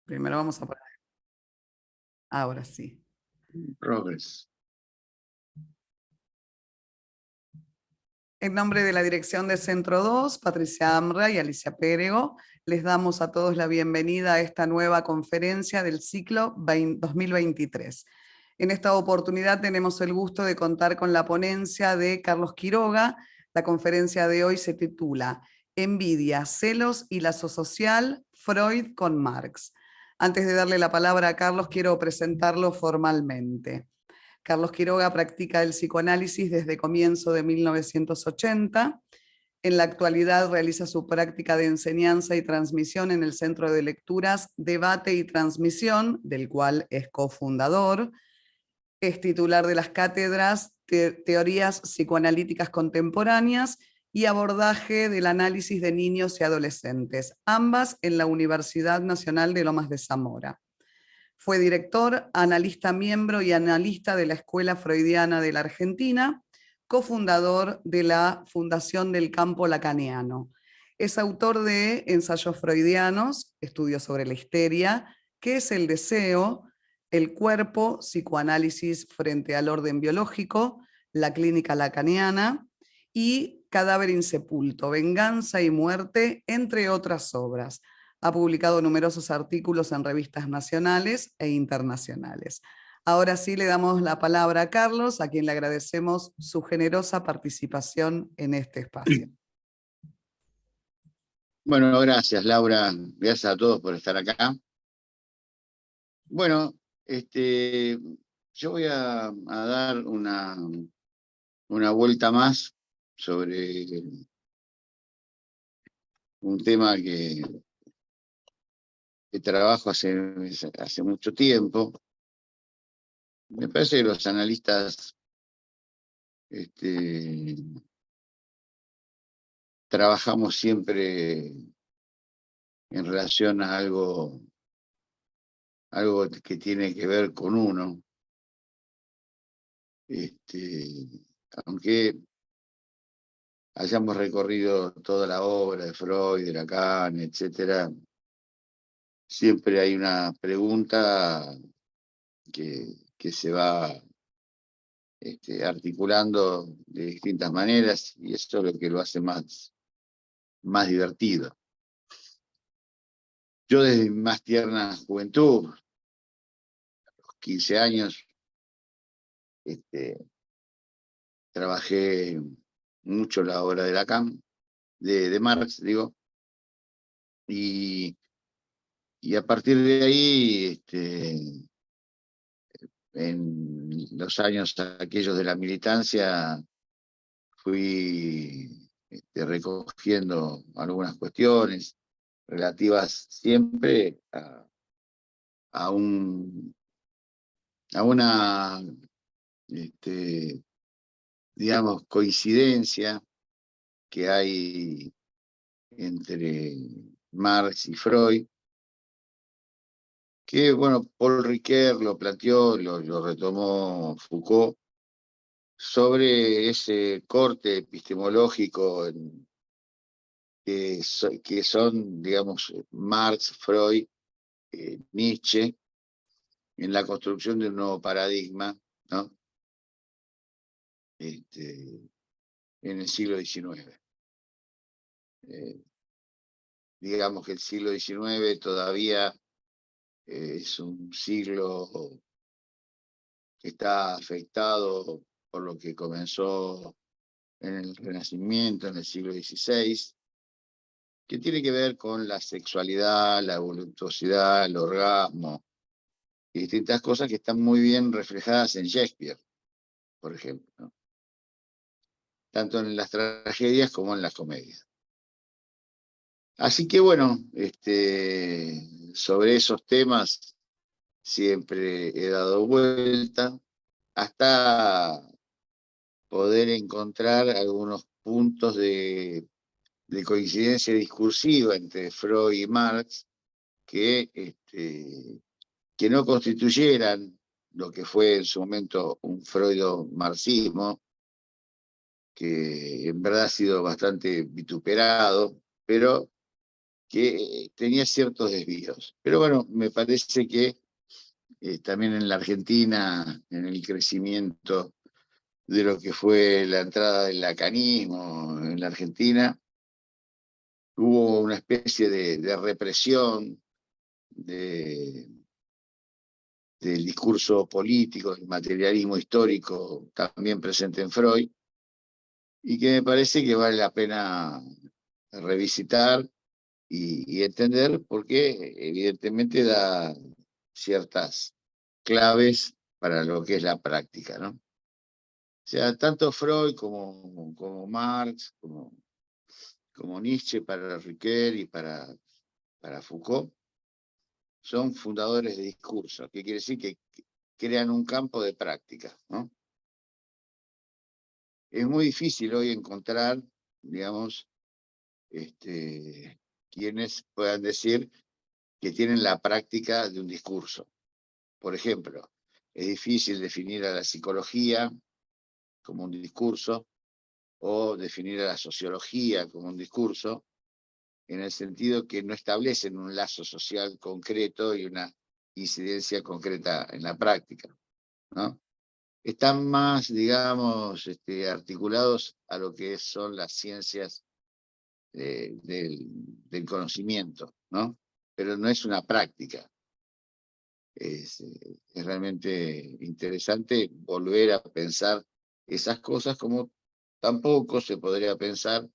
Primero vamos a poner. Ahora sí. Progress. En nombre de la dirección de Centro 2, Patricia Amra y Alicia Pérego, les damos a todos la bienvenida a esta nueva conferencia del ciclo 2023. En esta oportunidad tenemos el gusto de contar con la ponencia de Carlos Quiroga. La conferencia de hoy se titula Envidia, celos y lazo social, Freud con Marx. Antes de darle la palabra a Carlos, quiero presentarlo formalmente. Carlos Quiroga practica el psicoanálisis desde comienzo de 1980. En la actualidad realiza su práctica de enseñanza y transmisión en el Centro de Lecturas, Debate y Transmisión, del cual es cofundador. Es titular de las cátedras Teorías Psicoanalíticas Contemporáneas y Abordaje del Análisis de Niños y Adolescentes, ambas en la Universidad Nacional de Lomas de Zamora. Fue director, analista miembro y analista de la Escuela Freudiana de la Argentina, cofundador de la Fundación del Campo Lacaniano. Es autor de Ensayos freudianos, estudios sobre la histeria, qué es el deseo, el cuerpo, psicoanálisis frente al orden biológico, la clínica lacaniana y Cadáver insepulto, venganza y muerte, entre otras obras. Ha publicado numerosos artículos en revistas nacionales e internacionales. Ahora sí le damos la palabra a Carlos, a quien le agradecemos su generosa participación en este espacio. Bueno, gracias Laura, gracias a todos por estar acá. Bueno, yo voy a dar una vuelta más sobre un tema que trabajo hace mucho tiempo. Me parece que los analistas trabajamos siempre en relación a algo que tiene que ver con uno. Aunque hayamos recorrido toda la obra de Freud, de Lacan, etcétera, siempre hay una pregunta que se va articulando de distintas maneras, y eso es lo que lo hace más divertido. Yo desde mi más tierna juventud, a los 15 años, trabajé mucho la obra de Lacan, de Marx, digo, y a partir de ahí, en los años aquellos de la militancia, fui recogiendo algunas cuestiones relativas siempre a una, digamos, coincidencia que hay entre Marx y Freud, que, bueno, Paul Ricoeur lo planteó, lo retomó Foucault, sobre ese corte epistemológico que son, digamos, Marx, Freud, Nietzsche, en la construcción de un nuevo paradigma, ¿no? En el siglo XIX. Digamos que el siglo XIX todavía es un siglo que está afectado por lo que comenzó en el Renacimiento, en el siglo XVI, que tiene que ver con la sexualidad, la voluptuosidad, el orgasmo, y distintas cosas que están muy bien reflejadas en Shakespeare, por ejemplo, ¿no? Tanto en las tragedias como en las comedias. Así que bueno, sobre esos temas siempre he dado vuelta hasta poder encontrar algunos puntos de coincidencia discursiva entre Freud y Marx que no constituyeran lo que fue en su momento un freudo-marxismo, que en verdad ha sido bastante vituperado, pero que tenía ciertos desvíos. Pero bueno, me parece que también en la Argentina, en el crecimiento de lo que fue la entrada del lacanismo en la Argentina, hubo una especie de represión del discurso político, del materialismo histórico, también presente en Freud, y que me parece que vale la pena revisitar y entender, porque evidentemente da ciertas claves para lo que es la práctica, ¿no? O sea, tanto Freud como Marx, como Nietzsche para Riquet y para Foucault, son fundadores de discurso, que quiere decir que crean un campo de práctica, ¿no? Es muy difícil hoy encontrar, digamos, quienes puedan decir que tienen la práctica de un discurso. Por ejemplo, es difícil definir a la psicología como un discurso o definir a la sociología como un discurso, en el sentido que no establecen un lazo social concreto y una incidencia concreta en la práctica, ¿no? Están más, digamos, articulados a lo que son las ciencias del conocimiento, ¿no? Pero no es una práctica. Es realmente interesante volver a pensar esas cosas, como tampoco se podría pensar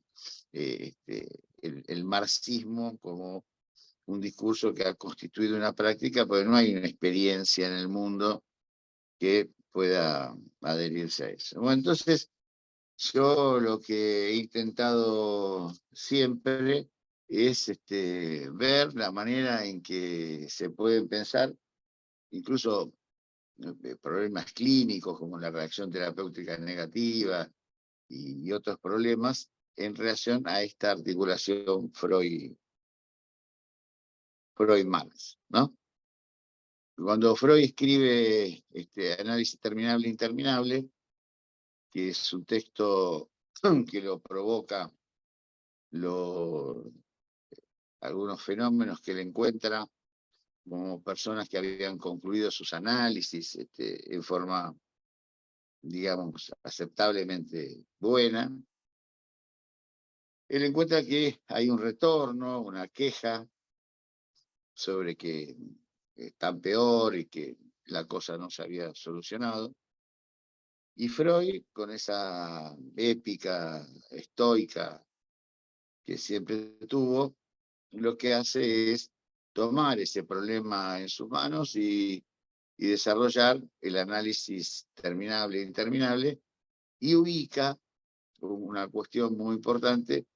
el marxismo como un discurso que ha constituido una práctica, porque no hay una experiencia en el mundo que pueda adherirse a eso. Bueno, entonces, yo lo que he intentado siempre es ver la manera en que se pueden pensar, incluso problemas clínicos como la reacción terapéutica negativa y otros problemas en relación a esta articulación Freud-Marx, ¿no? Cuando Freud escribe Análisis terminable e interminable, que es un texto que lo provoca algunos fenómenos que él encuentra como personas que habían concluido sus análisis en forma, digamos, aceptablemente buena, él encuentra que hay un retorno, una queja sobre que están peor y que la cosa no se había solucionado. Y Freud, con esa épica estoica que siempre tuvo, lo que hace es tomar ese problema en sus manos y desarrollar el análisis terminable e interminable, y ubica una cuestión muy importante,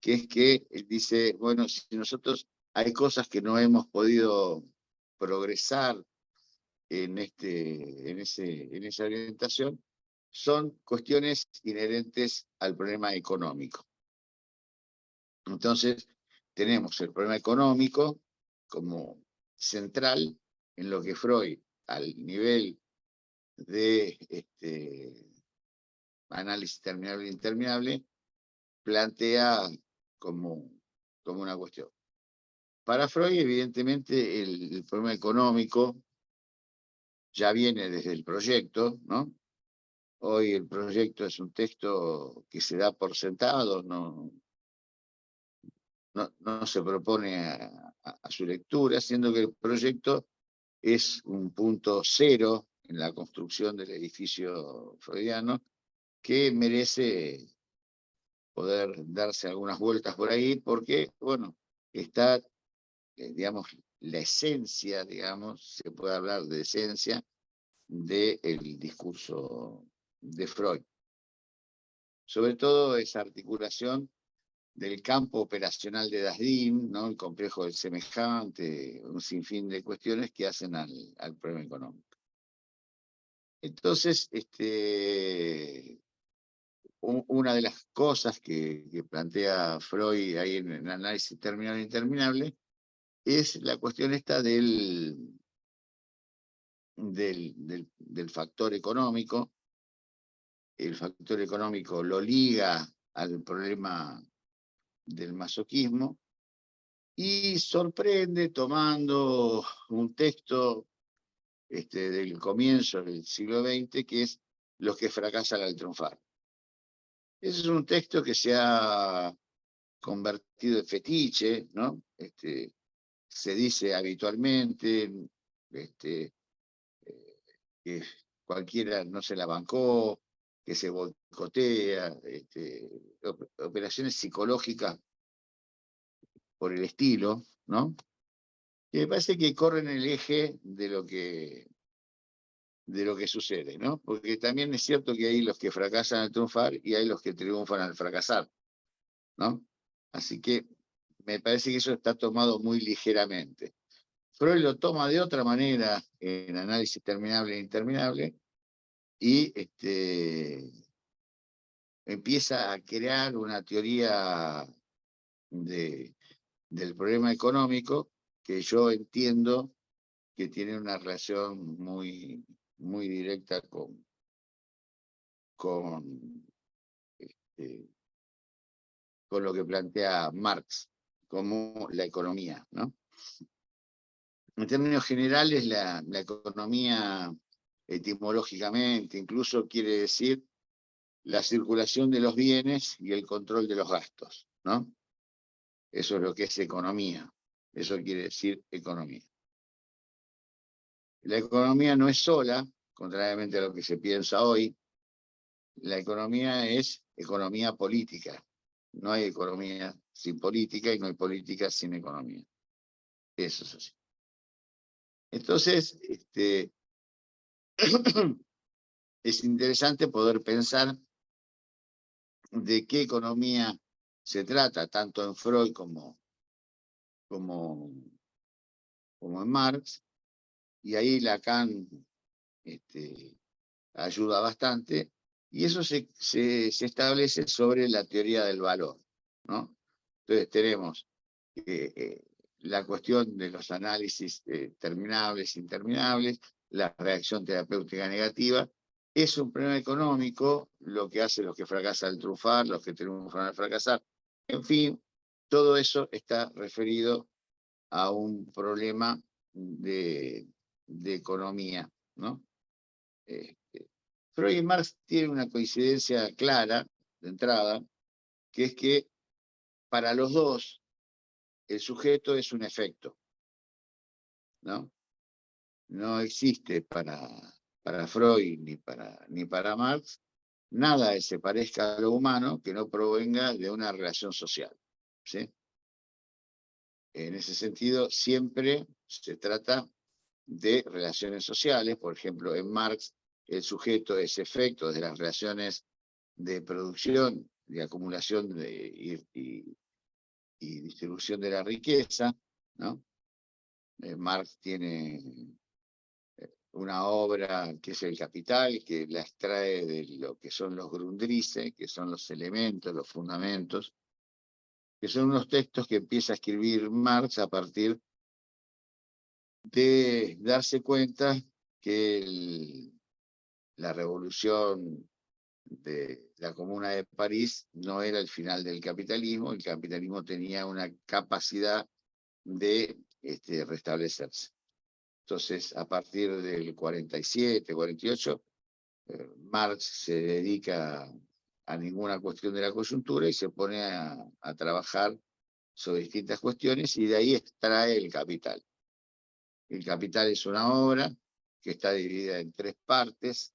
que es que él dice, bueno, si nosotros hay cosas que no hemos podido progresar en esa orientación, son cuestiones inherentes al problema económico. Entonces, tenemos el problema económico como central en lo que Freud, al nivel de análisis terminable e interminable, plantea como una cuestión. Para Freud, evidentemente, el problema económico ya viene desde el proyecto, ¿no? Hoy el proyecto es un texto que se da por sentado, no se propone a su lectura, siendo que el proyecto es un punto cero en la construcción del edificio freudiano, que merece poder darse algunas vueltas por ahí, porque, bueno, está, digamos, la esencia, digamos, se puede hablar de esencia del discurso de Freud. Sobre todo esa articulación del campo operacional de Dasdim, ¿no? El complejo del semejante, un sinfín de cuestiones que hacen al problema económico. Entonces, una de las cosas que plantea Freud ahí en el análisis terminable e interminable es la cuestión esta del factor económico. El factor económico lo liga al problema del masoquismo, y sorprende tomando un texto del comienzo del siglo XX, que es Los que fracasan al triunfar. Ese es un texto que se ha convertido en fetiche, ¿no? Se dice habitualmente que cualquiera no se la bancó, que se boicotea, operaciones psicológicas por el estilo, ¿no? Que me parece que corren el eje de lo que sucede, ¿no? Porque también es cierto que hay los que fracasan al triunfar y hay los que triunfan al fracasar, ¿no? Así que me parece que eso está tomado muy ligeramente. Freud lo toma de otra manera en Análisis terminable e interminable y empieza a crear una teoría del problema económico que yo entiendo que tiene una relación muy, muy directa con, eh, con lo que plantea Marx como la economía, ¿no? En términos generales, la economía etimológicamente incluso quiere decir la circulación de los bienes y el control de los gastos, ¿no? Eso es lo que es economía. Eso quiere decir economía. La economía no es sola, contrariamente a lo que se piensa hoy. La economía es economía política. No hay economía sin política y no hay política sin economía. Eso es así. Entonces, es interesante poder pensar de qué economía se trata, tanto en Freud como en Marx, y ahí Lacan ayuda bastante, y eso se establece sobre la teoría del valor, ¿no? Entonces tenemos la cuestión de los análisis terminables, interminables, la reacción terapéutica negativa. Es un problema económico, lo que hace los que fracasan al triunfar, los que triunfan al fracasar. En fin, todo eso está referido a un problema de economía, ¿no? Freud y Marx tienen una coincidencia clara de entrada, que es que para los dos el sujeto es un efecto, ¿no? No existe para Freud ni para Marx nada que se parezca a lo humano que no provenga de una relación social, ¿sí? En ese sentido, siempre se trata de relaciones sociales. Por ejemplo, en Marx, el sujeto es efecto de las relaciones de producción, de acumulación y distribución de la riqueza, ¿no? Marx tiene una obra que es El Capital, que la extrae de lo que son los Grundrisse, que son los elementos, los fundamentos, que son unos textos que empieza a escribir Marx a partir de darse cuenta que la revolución de la Comuna de París no era el final del capitalismo. El capitalismo tenía una capacidad de restablecerse. Entonces, a partir del 47, 48, Marx se dedica a ninguna cuestión de la coyuntura y se pone a trabajar sobre distintas cuestiones y de ahí extrae El Capital. El Capital es una obra que está dividida en tres partes.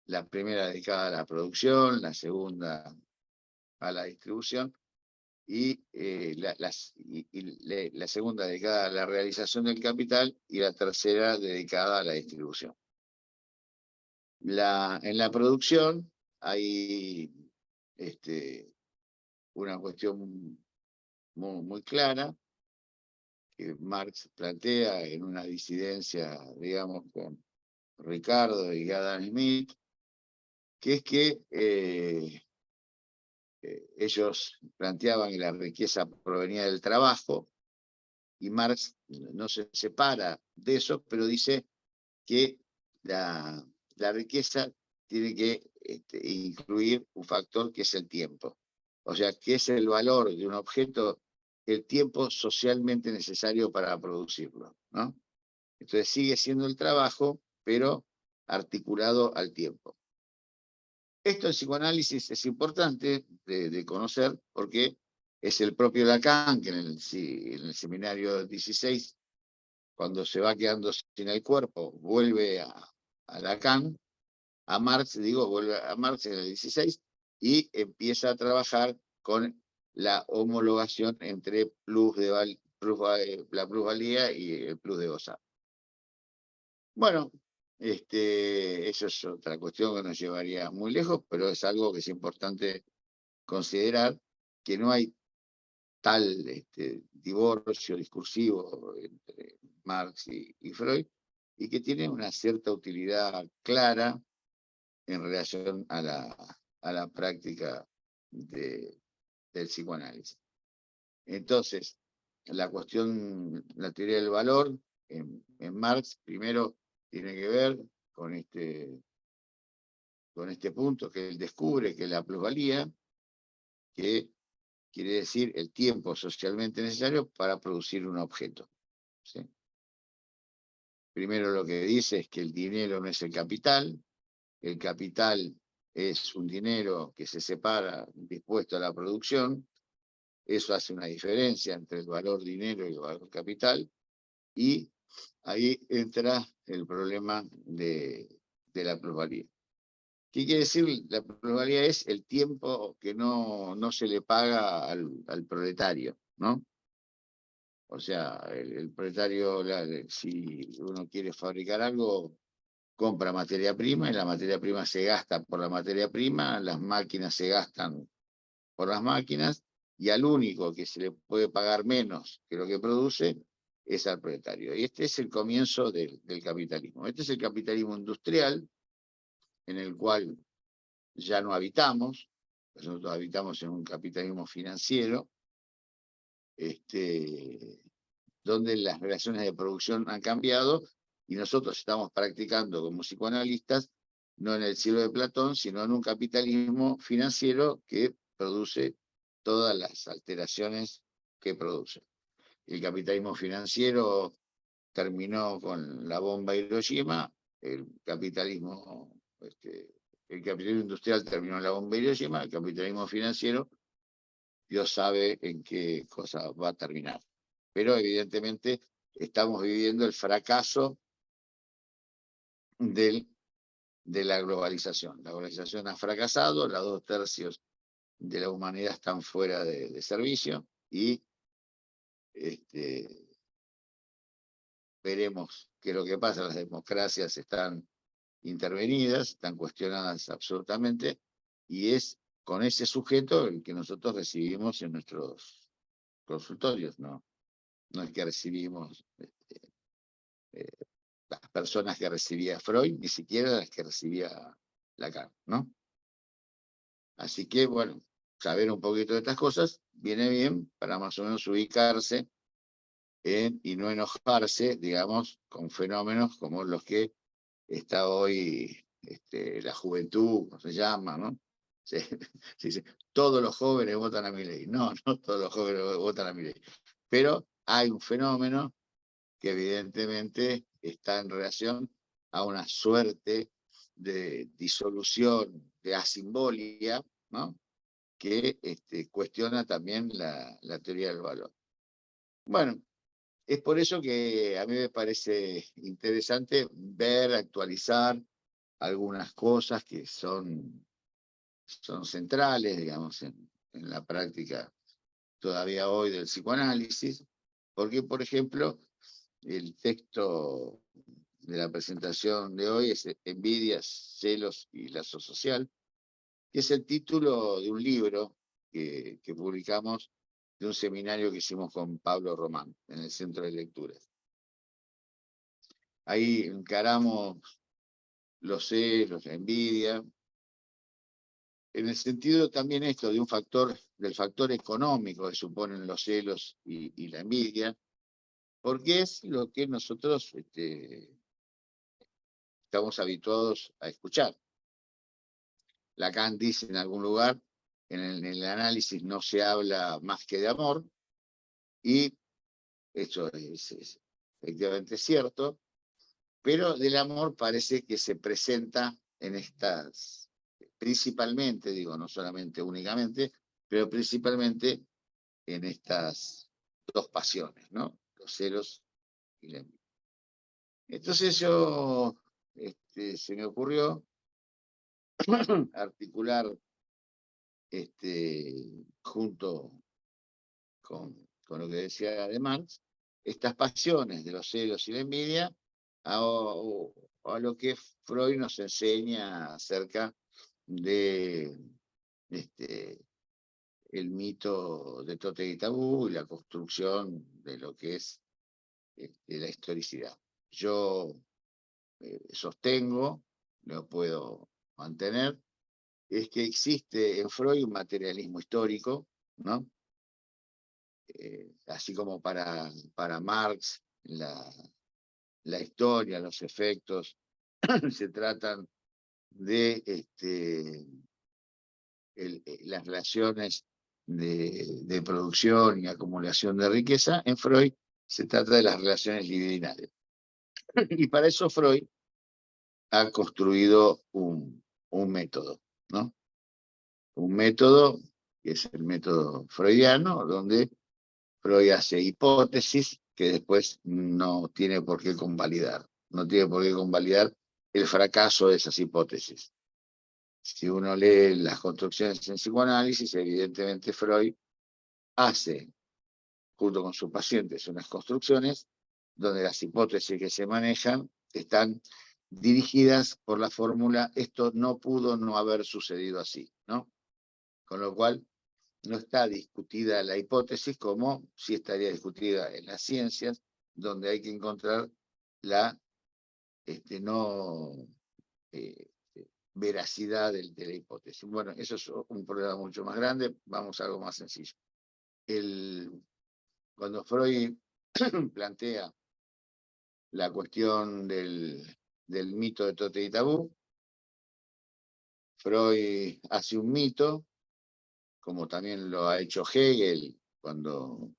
La primera dedicada a la producción, la segunda a la distribución y la segunda dedicada a la realización del capital y la tercera dedicada a la distribución. En la producción hay una cuestión muy, muy clara que Marx plantea en una disidencia, digamos, con Ricardo y Adam Smith, que es que ellos planteaban que la riqueza provenía del trabajo, y Marx no se separa de eso, pero dice que la riqueza tiene que incluir un factor que es el tiempo. O sea, ¿qué es el valor de un objeto? el tiempo socialmente necesario para producirlo, ¿no? Entonces sigue siendo el trabajo, pero articulado al tiempo. Esto en psicoanálisis es importante de conocer porque es el propio Lacan que en el seminario 16, cuando se va quedando sin el cuerpo, vuelve a Lacan, a Marx, digo, vuelve a Marx en el 16 y empieza a trabajar con la homologación entre la plusvalía y el plus de gozar. Bueno, eso es otra cuestión que nos llevaría muy lejos, pero es algo que es importante considerar, que no hay tal divorcio discursivo entre Marx y Freud, y que tiene una cierta utilidad clara en relación a la práctica del psicoanálisis. Entonces, la teoría del valor en Marx, primero tiene que ver con este punto que él descubre, que es la plusvalía, que quiere decir el tiempo socialmente necesario para producir un objeto, ¿sí? Primero lo que dice es que el dinero no es el capital es un dinero que se separa dispuesto a la producción, eso hace una diferencia entre el valor dinero y el valor capital, y ahí entra el problema de la plusvalía. ¿Qué quiere decir? La plusvalía es el tiempo que no se le paga al proletario, ¿no? O sea, el proletario, si uno quiere fabricar algo, compra materia prima y la materia prima se gasta por la materia prima, las máquinas se gastan por las máquinas y al único que se le puede pagar menos que lo que produce es al proletario. Y este es el comienzo del capitalismo. Este es el capitalismo industrial en el cual ya no habitamos, nosotros habitamos en un capitalismo financiero, donde las relaciones de producción han cambiado y nosotros estamos practicando como psicoanalistas, no en el siglo de Platón, sino en un capitalismo financiero que produce todas las alteraciones que produce. El capitalismo financiero terminó con la bomba Hiroshima, el capitalismo, el capitalismo industrial terminó en la bomba Hiroshima, el capitalismo financiero, Dios sabe en qué cosa va a terminar. Pero evidentemente estamos viviendo el fracaso de la globalización. La globalización ha fracasado, los 2/3 de la humanidad están fuera de servicio y veremos qué es lo que pasa. Las democracias están intervenidas, están cuestionadas absolutamente, y es con ese sujeto el que nosotros recibimos en nuestros consultorios, ¿no? No es que recibimos eh, las personas que recibía Freud, ni siquiera las que recibía Lacan, ¿no? Así que, bueno, saber un poquito de estas cosas viene bien para más o menos ubicarse y no enojarse, digamos, con fenómenos como los que está hoy la juventud, como se llama, ¿no? Se dice, todos los jóvenes votan a Milei. No, no todos los jóvenes votan a Milei. Pero hay un fenómeno que evidentemente está en relación a una suerte de disolución, de asimbolia, ¿no? Que cuestiona también la teoría del valor. Bueno, es por eso que a mí me parece interesante ver, actualizar algunas cosas que son centrales, digamos, en la práctica todavía hoy del psicoanálisis, porque, por ejemplo, el texto de la presentación de hoy es Envidias, celos y lazo social, que es el título de un libro que publicamos de un seminario que hicimos con Pablo Román en el Centro de Lecturas. Ahí encaramos los celos, la envidia, en el sentido también esto de del factor económico que suponen los celos y la envidia, porque es lo que nosotros estamos habituados a escuchar. Lacan dice en algún lugar, en el análisis no se habla más que de amor, y eso es efectivamente cierto, pero del amor parece que se presenta en estas, principalmente, digo, no solamente únicamente, pero principalmente en estas dos pasiones, ¿no? Los celos y la envidia. Entonces se me ocurrió articular junto con lo que decía de Marx, estas pasiones de los celos y la envidia a lo que Freud nos enseña acerca de el mito de Tote y Tabú y la construcción de lo que es la historicidad. Yo sostengo, lo puedo mantener, es que existe en Freud un materialismo histórico, ¿no? Así como para Marx, la historia, los efectos, se tratan de las relaciones de producción y acumulación de riqueza. En Freud se trata de las relaciones libidinales. Y para eso Freud ha construido un método, ¿no? Un método que es el método freudiano, donde Freud hace hipótesis que después no tiene por qué convalidar. No tiene por qué convalidar el fracaso de esas hipótesis. Si uno lee las construcciones en psicoanálisis, evidentemente Freud hace, junto con sus pacientes, unas construcciones donde las hipótesis que se manejan están dirigidas por la fórmula esto no pudo no haber sucedido así, ¿no? Con lo cual, no está discutida la hipótesis como sí estaría discutida en las ciencias, donde hay que encontrar la no veracidad de la hipótesis. Bueno, eso es un problema mucho más grande, vamos a algo más sencillo. Cuando Freud plantea la cuestión del mito de Tote y Tabú, Freud hace un mito, como también lo ha hecho Hegel cuando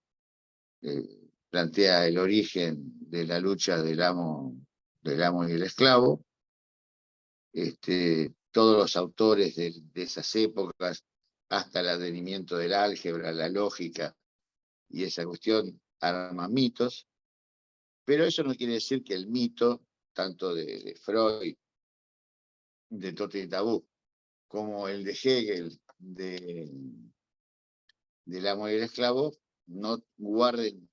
plantea el origen de la lucha del amo y el esclavo. Todos los autores de esas épocas, hasta el advenimiento del álgebra, la lógica y esa cuestión, arman mitos, pero eso no quiere decir que el mito, tanto de Freud, de Tote y Tabú, como el de Hegel, del amo y el esclavo, no guarden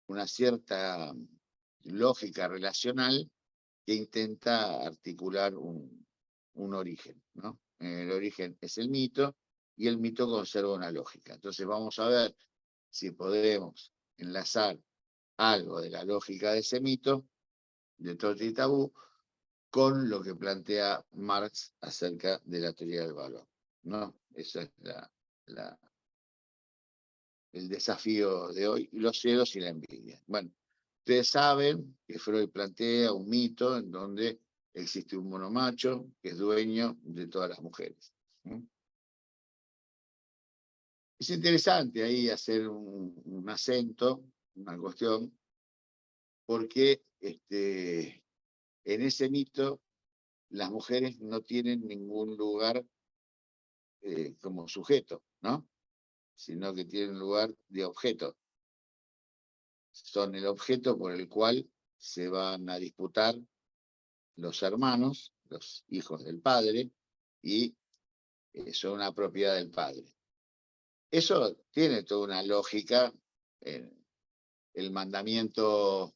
una cierta lógica relacional que intenta articular un origen, ¿no? El origen es el mito y el mito conserva una lógica. Entonces vamos a ver si podemos enlazar algo de la lógica de ese mito, de Tote y Tabú, con lo que plantea Marx acerca de la teoría del valor, ¿no? Ese es el desafío de hoy, los celos y la envidia. Bueno, ustedes saben que Freud plantea un mito en donde existe un monomacho que es dueño de todas las mujeres. Es interesante ahí hacer un acento, una cuestión, porque en ese mito las mujeres no tienen ningún lugar como sujeto, ¿no? Sino que tienen lugar de objeto. Son el objeto por el cual se van a disputar los hermanos, los hijos del padre, y son una propiedad del padre. Eso tiene toda una lógica. El mandamiento,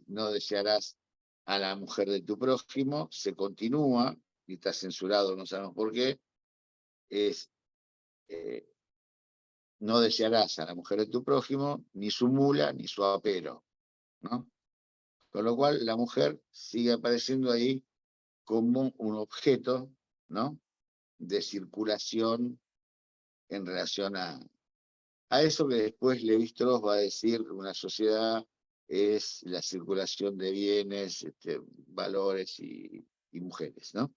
no desearás a la mujer de tu prójimo, se continúa, y está censurado, no sabemos por qué, es no desearás a la mujer de tu prójimo, ni su mula, ni su apero, ¿no? Con lo cual la mujer sigue apareciendo ahí como un objeto, ¿no? De circulación en relación a eso que después Lévi-Strauss va a decir, una sociedad es la circulación de bienes, valores y mujeres, ¿no?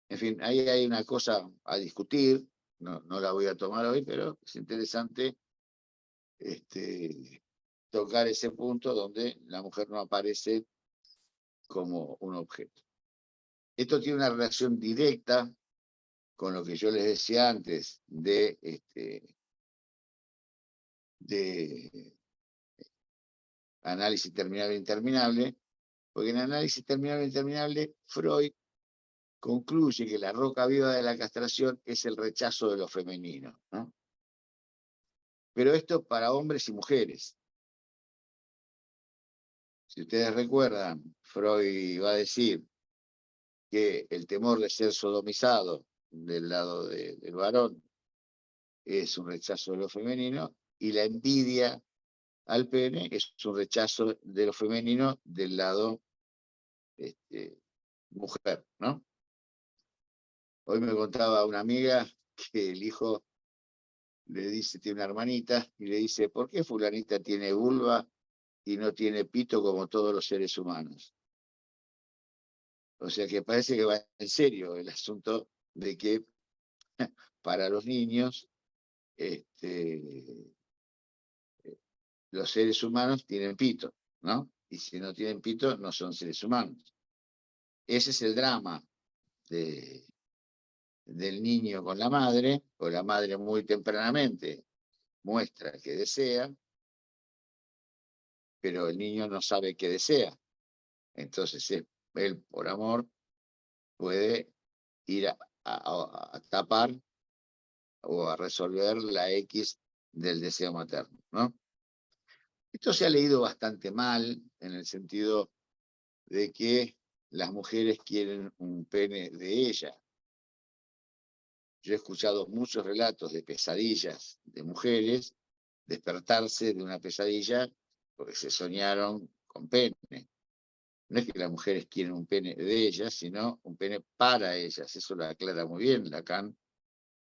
En fin, ahí hay una cosa a discutir, no la voy a tomar hoy, pero es interesante tocar ese punto donde la mujer no aparece como un objeto. Esto tiene una relación directa con lo que yo les decía antes de análisis terminable e interminable, porque en análisis terminable e interminable, Freud concluye que la roca viva de la castración es el rechazo de lo femenino, ¿no? Pero esto para hombres y mujeres. Si ustedes recuerdan, Freud va a decir que el temor de ser sodomizado del lado del varón es un rechazo de lo femenino, y la envidia al pene es un rechazo de lo femenino del lado mujer, ¿no? Hoy me contaba una amiga que el hijo le dice, tiene una hermanita, y le dice, ¿por qué fulanita tiene vulva y no tiene pito como todos los seres humanos? O sea que parece que va en serio el asunto de que para los niños los seres humanos tienen pito, ¿no? Y si no tienen pito, no son seres humanos. Ese es el drama del niño con la madre, o la madre muy tempranamente muestra que desea, pero el niño no sabe qué desea. Entonces él, por amor, puede ir a tapar o a resolver la X del deseo materno, ¿no? Esto se ha leído bastante mal, en el sentido de que las mujeres quieren un pene de ella. Yo he escuchado muchos relatos de pesadillas de mujeres despertarse de una pesadilla porque se soñaron con pene. No es que las mujeres quieren un pene de ellas, sino un pene para ellas. Eso lo aclara muy bien Lacan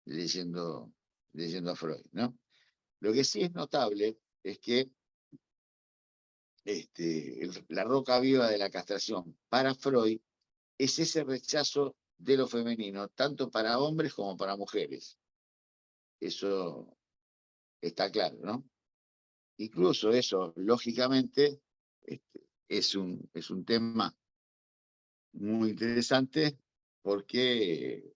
leyendo a Freud, ¿no? Lo que sí es notable es que la roca viva de la castración para Freud es ese rechazo de lo femenino, tanto para hombres como para mujeres. Eso está claro, ¿no? Incluso eso, lógicamente, es un tema muy interesante porque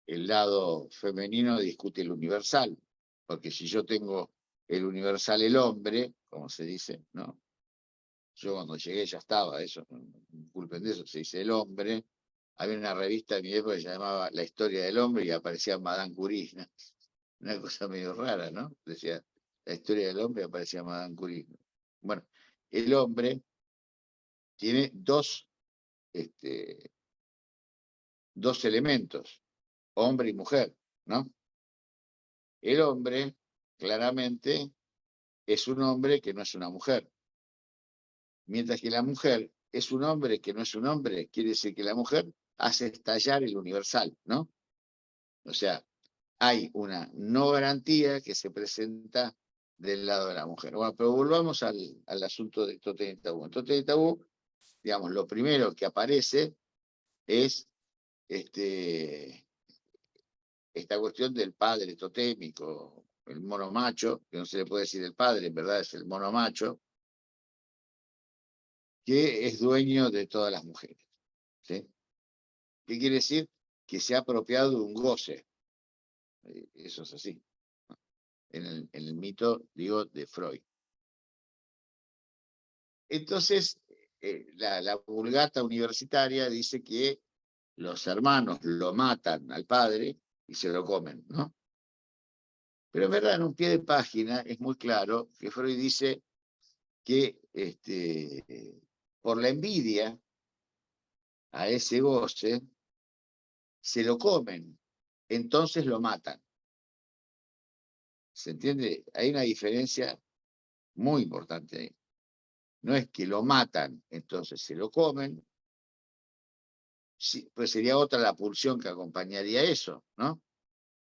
el lado femenino discute el universal, porque si yo tengo el universal el hombre, como se dice, ¿no? Yo cuando llegué ya estaba, eso, no me culpen de eso, se dice el hombre. Había una revista de mi época que se llamaba La Historia del Hombre y aparecía Madame Curie, ¿no? Una cosa medio rara, ¿no? Decía La Historia del Hombre y aparecía Madame Curie. Bueno, el hombre tiene dos elementos, hombre y mujer, ¿no? El hombre, claramente, es un hombre que no es una mujer. Mientras que la mujer es un hombre que no es un hombre, quiere decir que la mujer hace estallar el universal, ¿no? O sea, hay una no garantía que se presenta del lado de la mujer. Bueno, pero volvamos al asunto de Totem y Tabú. En Totem y Tabú, digamos, lo primero que aparece es esta cuestión del padre totémico, el mono macho, que no se le puede decir el padre, en verdad es el mono macho, que es dueño de todas las mujeres. ¿Sí? ¿Qué quiere decir? Que se ha apropiado de un goce. Eso es así. En el mito, digo, de Freud. Entonces, la Vulgata universitaria dice que los hermanos lo matan al padre y se lo comen, ¿no? Pero es verdad, en un pie de página es muy claro que Freud dice que por la envidia a ese goce se lo comen, entonces lo matan. ¿Se entiende? Hay una diferencia muy importante ahí. No es que lo matan, entonces se lo comen, sí, pues sería otra la pulsión que acompañaría eso, ¿no?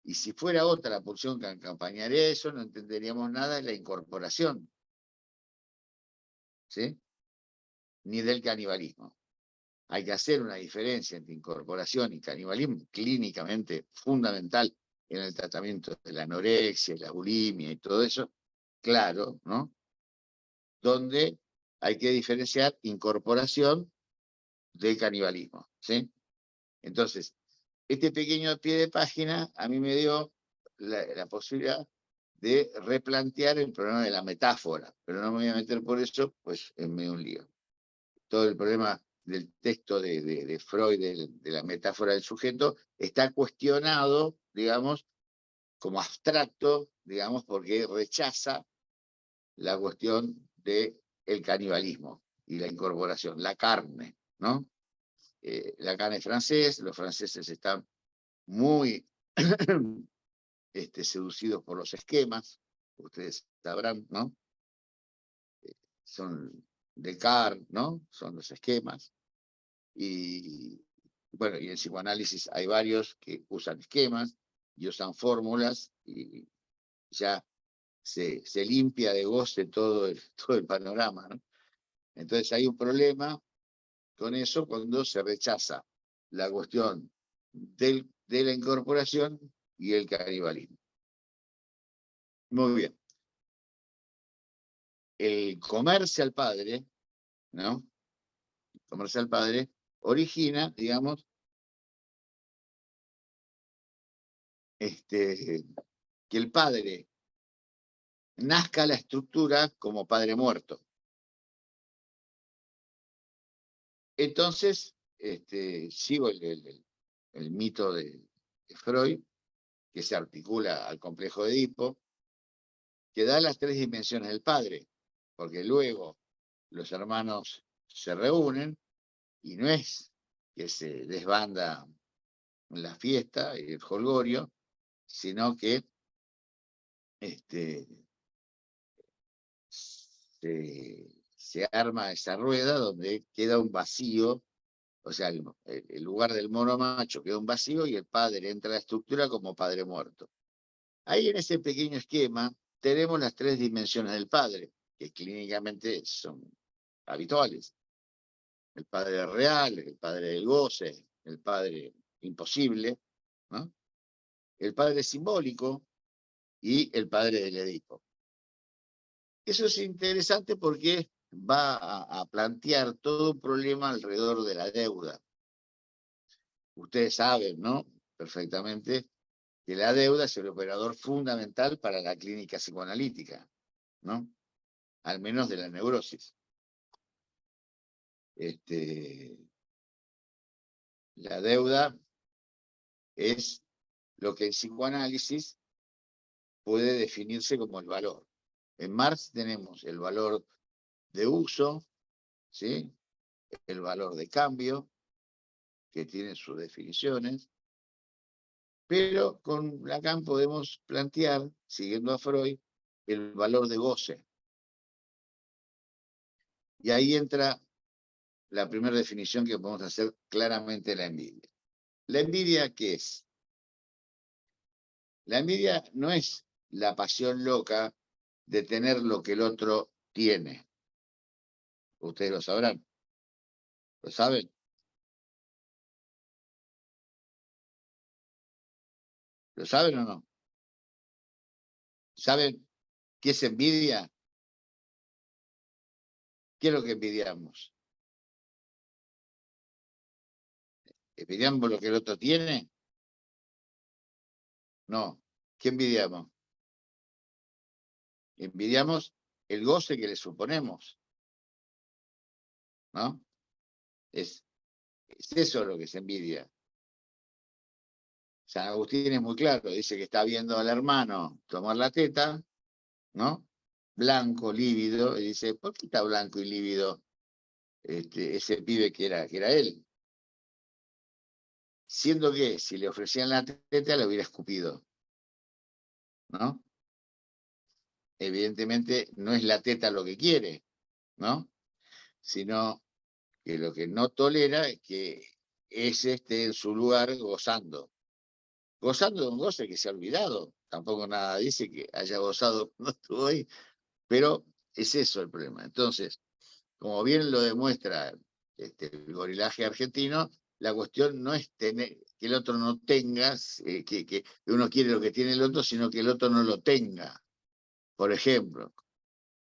Y si fuera otra la pulsión que acompañaría eso, no entenderíamos nada de la incorporación, ¿sí? Ni del canibalismo. Hay que hacer una diferencia entre incorporación y canibalismo clínicamente fundamental en el tratamiento de la anorexia, la bulimia y todo eso, claro, ¿no? Donde hay que diferenciar incorporación de canibalismo, ¿sí? Entonces, este pequeño pie de página a mí me dio la posibilidad de replantear el problema de la metáfora, pero no me voy a meter por eso, pues es medio un lío. Todo el problema del texto de Freud, de la metáfora del sujeto, está cuestionado, digamos, como abstracto, digamos, porque rechaza la cuestión del canibalismo y la incorporación, la carne, ¿no? La carne es francés, los franceses están muy seducidos por los esquemas, ustedes sabrán, ¿no? Son Descartes, ¿no? Son los esquemas. Y bueno, y en psicoanálisis hay varios que usan esquemas y usan fórmulas y ya se limpia de goce todo el panorama, ¿no? Entonces hay un problema con eso cuando se rechaza la cuestión de la incorporación y el canibalismo. Muy bien. El comerse al padre, ¿no? El comerse al padre origina, digamos, que el padre nazca la estructura como padre muerto. Entonces, sigo el mito de Freud, que se articula al complejo de Edipo, que da las tres dimensiones del padre, porque luego los hermanos se reúnen y no es que se desbanda la fiesta y el jolgorio, sino que se arma esa rueda donde queda un vacío, o sea, el lugar del mono macho queda un vacío y el padre entra a la estructura como padre muerto. Ahí en ese pequeño esquema tenemos las tres dimensiones del padre, que clínicamente son habituales. El padre real, el padre del goce, el padre imposible, ¿no? El padre simbólico y el padre del Edipo. Eso es interesante porque va a plantear todo un problema alrededor de la deuda. Ustedes saben, ¿no? Perfectamente que la deuda es el operador fundamental para la clínica psicoanalítica, ¿no? Al menos de la neurosis. La deuda es lo que en psicoanálisis puede definirse como el valor. En Marx tenemos el valor de uso, ¿sí? El valor de cambio, que tiene sus definiciones, pero con Lacan podemos plantear, siguiendo a Freud, el valor de goce. Y ahí entra la primera definición que podemos hacer claramente de la envidia. ¿La envidia qué es? La envidia no es la pasión loca de tener lo que el otro tiene. Ustedes lo sabrán. ¿Lo saben? ¿Lo saben o no? ¿Saben qué es envidia? ¿Qué es lo que envidiamos? ¿Envidiamos lo que el otro tiene? No. ¿Qué envidiamos? Envidiamos el goce que le suponemos, ¿no? Es eso lo que se envidia. San Agustín es muy claro, dice que está viendo al hermano tomar la teta, ¿no? Blanco, lívido, y dice, ¿por qué está blanco y lívido ese pibe que era él? Siendo que si le ofrecían la teta le hubiera escupido, ¿no? Evidentemente no es la teta lo que quiere, ¿no? Sino que lo que no tolera es que ese esté en su lugar gozando de un goce que se ha olvidado. Tampoco nada dice que haya gozado cuando estuvo ahí, pero es eso el problema. Entonces, como bien lo demuestra el gorilaje argentino, la cuestión no es tener, que el otro no tenga, que uno quiere lo que tiene el otro, sino que el otro no lo tenga. Por ejemplo,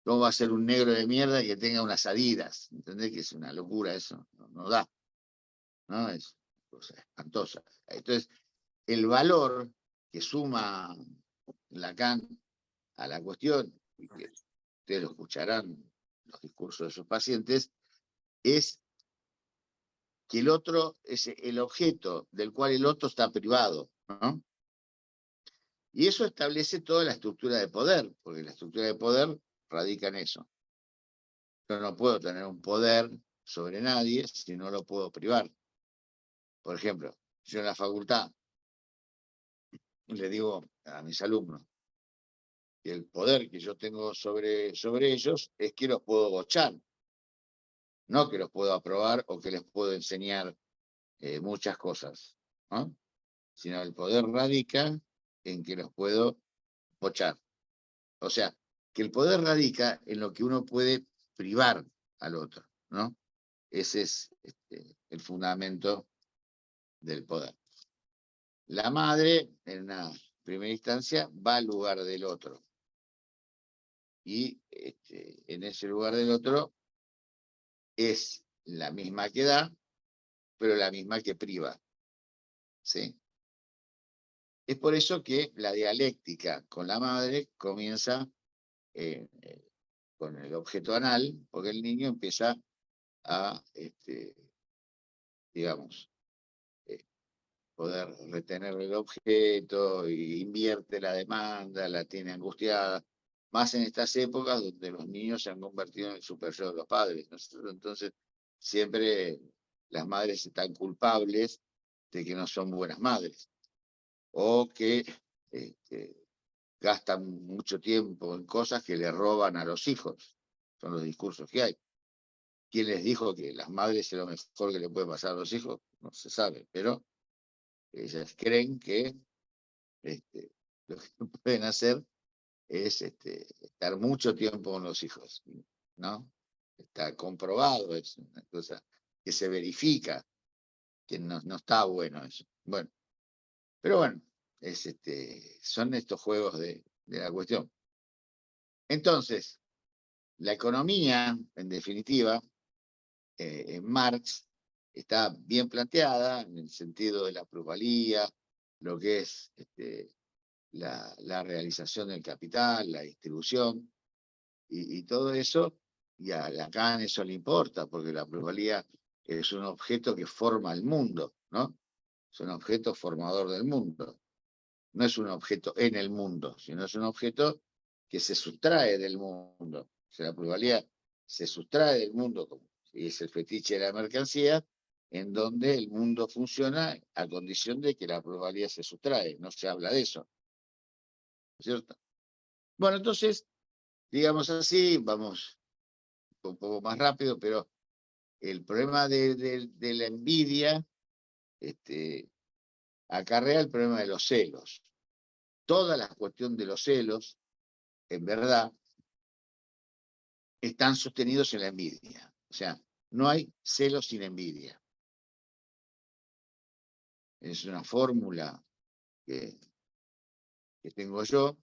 ¿cómo va a ser un negro de mierda que tenga unas Adidas? ¿Entendés? Que es una locura eso, no da, ¿no? Es cosa espantosa. Entonces, el valor que suma Lacan a la cuestión, y que ustedes lo escucharán en los discursos de sus pacientes, es que el otro es el objeto del cual el otro está privado, ¿no? Y eso establece toda la estructura de poder, porque la estructura de poder radica en eso. Yo no puedo tener un poder sobre nadie si no lo puedo privar. Por ejemplo, yo en la facultad le digo a mis alumnos que el poder que yo tengo sobre ellos es que los puedo bochar, no que los puedo aprobar o que les puedo enseñar muchas cosas, ¿no? Sino el poder radica en que los puedo bochar. O sea, que el poder radica en lo que uno puede privar al otro, ¿no? Ese es el fundamento del poder. La madre, en una primera instancia, va al lugar del otro. Y en ese lugar del otro es la misma que da, pero la misma que priva, ¿sí? Es por eso que la dialéctica con la madre comienza con el objeto anal, porque el niño empieza a, digamos, eh, poder retener el objeto, y invierte la demanda, la tiene angustiada, más en estas épocas donde los niños se han convertido en el super-yo de los padres, ¿no? Entonces, siempre las madres están culpables de que no son buenas madres, o que gastan mucho tiempo en cosas que le roban a los hijos. Son los discursos que hay. ¿Quién les dijo que las madres es lo mejor que le puede pasar a los hijos? No se sabe, pero ellas creen que lo que pueden hacer es estar mucho tiempo con los hijos, ¿no? Está comprobado, es una cosa que se verifica, que no está bueno eso. Bueno, pero bueno, son estos juegos de la cuestión. Entonces, la economía, en definitiva, en Marx, está bien planteada en el sentido de la plusvalía, lo que es la realización del capital, la distribución, y todo eso, y a Lacan eso le importa, porque la plusvalía es un objeto que forma el mundo, ¿no? Es un objeto formador del mundo. No es un objeto en el mundo, sino es un objeto que se sustrae del mundo. O sea, la plusvalía se sustrae del mundo, y es el fetiche de la mercancía, en donde el mundo funciona a condición de que la plusvalía se sustrae. No se habla de eso, ¿cierto? Bueno, entonces, digamos así, vamos un poco más rápido, pero el problema de la envidia acarrea el problema de los celos. Toda la cuestión de los celos, en verdad, están sostenidos en la envidia. O sea, no hay celos sin envidia. Es una fórmula que tengo yo,